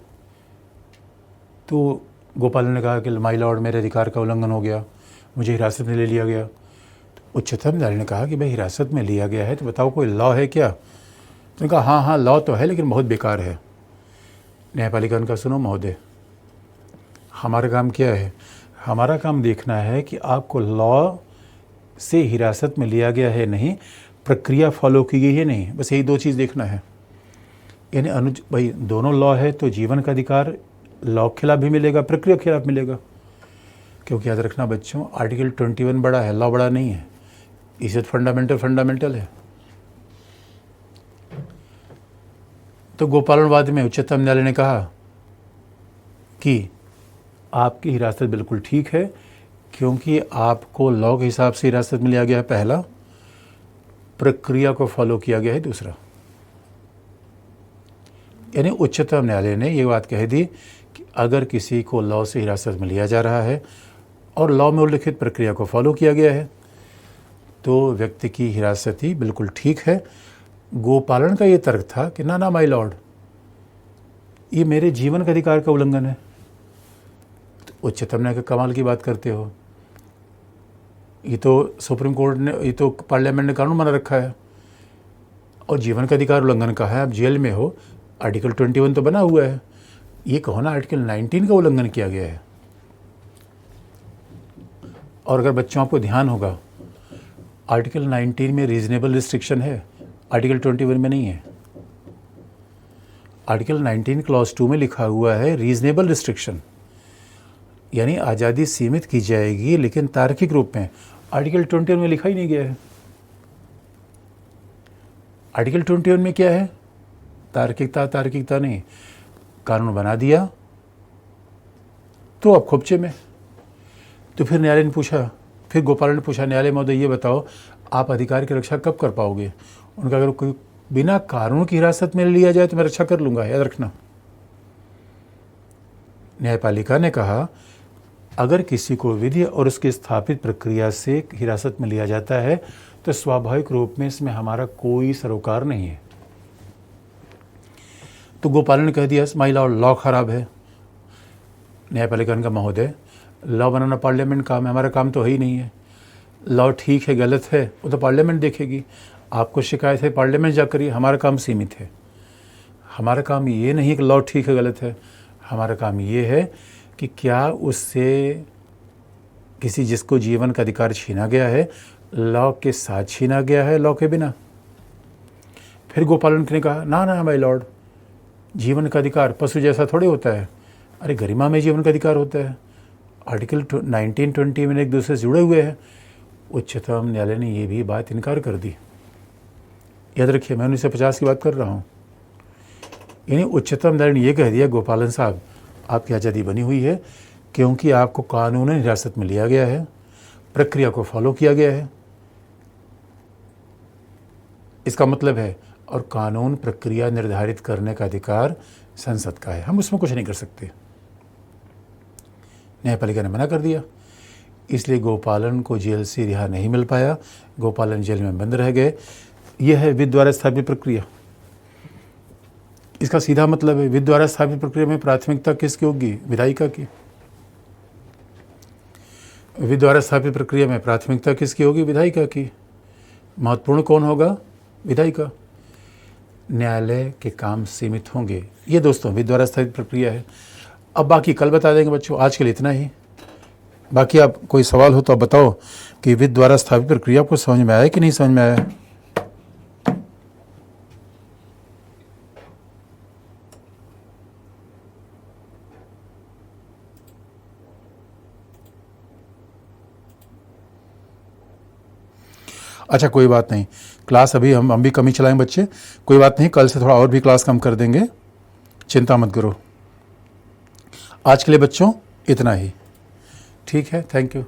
तो गोपालन ने कहा कि माय लॉर्ड, मेरे अधिकार का उल्लंघन हो गया, मुझे हिरासत में ले लिया गया। तो उच्चतम न्यायालय ने कहा कि भाई हिरासत में लिया गया है तो बताओ कोई लॉ है क्या? तो कहा हाँ लॉ तो है, लेकिन बहुत बेकार है। न्यायपालिका ने कहा, सुनो महोदय, हमारा काम क्या है? हमारा काम देखना है कि आपको लॉ से हिरासत में लिया गया है नहीं, प्रक्रिया फॉलो की गई है नहीं, बस यही 2 चीज़ देखना है। यानी भाई दोनों लॉ है तो जीवन का अधिकार लॉ के खिलाफ भी मिलेगा, प्रक्रिया के खिलाफ मिलेगा। क्योंकि याद रखना बच्चों, आर्टिकल 21 बड़ा है, लॉ बड़ा नहीं है। इसे फंडामेंटल है। तो गोपालनवाद में उच्चतम न्यायालय ने कहा कि आपकी हिरासत बिल्कुल ठीक है, क्योंकि आपको लॉ के हिसाब से हिरासत में लिया गया है, पहला, प्रक्रिया को फॉलो किया गया है, दूसरा। यानी उच्चतम न्यायालय ने ये बात कह दी कि अगर किसी को लॉ से हिरासत में लिया जा रहा है और लॉ में उल्लिखित प्रक्रिया को फॉलो किया गया है तो व्यक्ति की हिरासत ही बिल्कुल ठीक है। गोपालन का ये तर्क था कि ना माय लॉर्ड, ये मेरे जीवन का अधिकार का उल्लंघन है। तो उच्चतम न्यायालय का कमाल की बात करते हो, ये तो सुप्रीम कोर्ट ने, ये तो पार्लियामेंट ने कानून बना रखा है। और जीवन का अधिकार उल्लंघन का है, आप जेल में हो, आर्टिकल 21 तो बना हुआ है, ये कहो ना आर्टिकल 19 का उल्लंघन किया गया है। और अगर बच्चों आपको ध्यान होगा, आर्टिकल 19 में रीजनेबल रिस्ट्रिक्शन है, आर्टिकल 21 में नहीं है। आर्टिकल 19 क्लॉज 2 में लिखा हुआ है रीजनेबल रिस्ट्रिक्शन, यानी आज़ादी सीमित की जाएगी लेकिन तार्किक रूप में। आर्टिकल 21 में लिखा ही नहीं गया है। आर्टिकल 21 में क्या है? तार्किकता नहीं। कानून बना दिया तो अब खोपचे में। तो फिर न्यायालय ने पूछा, फिर गोपाल ने पूछा, न्यायालय महोदय ये बताओ आप अधिकार की रक्षा कब कर पाओगे? उनका अगर कोई बिना कानून की हिरासत में लिया जाए तो मैं रक्षा कर लूँगा, याद रखना। न्यायपालिका ने कहा अगर किसी को विधि और उसकी स्थापित प्रक्रिया से हिरासत में लिया जाता है तो स्वाभाविक रूप में इसमें हमारा कोई सरोकार नहीं है। तो गोपाल ने कह दिया माई लॉ खराब है। न्यायपालिका ने कहा महोदय लॉ बनाना पार्लियामेंट काम है, हमारा काम तो है ही नहीं है। लॉ ठीक है गलत है वो तो पार्लियामेंट देखेगी, आपको शिकायत है पार्लियामेंट जा करिए, हमारा काम सीमित है। हमारा काम ये नहीं कि लॉ ठीक है गलत है, हमारा काम ये है कि क्या उससे किसी जिसको जीवन का अधिकार छीना गया है लॉ के साथ छीना गया है, लॉ के बिना। फिर गोपालन ने कहा ना माय लॉर्ड, जीवन का अधिकार पशु जैसा थोड़े होता है, अरे गरिमा में जीवन का अधिकार होता है। आर्टिकल 19-20 में एक दूसरे से जुड़े हुए हैं। उच्चतम न्यायालय ने ये भी बात इनकार कर दी। याद रखिए मैं 1950 की बात कर रहा हूँ। यानी उच्चतम न्यायालय ने यह कह दिया गोपालन साहब आपकी आज़ादी बनी हुई है क्योंकि आपको कानूनन हिरासत में लिया गया है, प्रक्रिया को फॉलो किया गया है, इसका मतलब है। और कानून प्रक्रिया निर्धारित करने का अधिकार संसद का है, हम उसमें कुछ नहीं कर सकते। न्यायपालिका ने मना कर दिया, इसलिए गोपालन को जेल से रिहा नहीं मिल पाया, गोपालन जेल में बंद रह गए। यह है विधि द्वारा स्थापित प्रक्रिया। इसका सीधा मतलब है विधि द्वारा स्थापित प्रक्रिया में प्राथमिकता किसकी होगी? विधायिका की। विधि द्वारा स्थापित प्रक्रिया में प्राथमिकता किसकी होगी? विधायिका की। महत्वपूर्ण कौन होगा? विधायिका। न्यायालय के काम सीमित होंगे। ये दोस्तों विधि द्वारा स्थापित प्रक्रिया है। अब बाकी कल बता देंगे बच्चों, आज के लिए इतना ही। बाकी आप कोई सवाल हो तो आप बताओ कि विधि द्वारा स्थापित प्रक्रिया आपको समझ में आया कि नहीं समझ में आया? अच्छा कोई बात नहीं, क्लास अभी हम भी कम ही चलाएंगे बच्चे, कोई बात नहीं, कल से थोड़ा और भी क्लास कम कर देंगे, चिंता मत करो। आज के लिए बच्चों इतना ही, ठीक है, थैंक यू।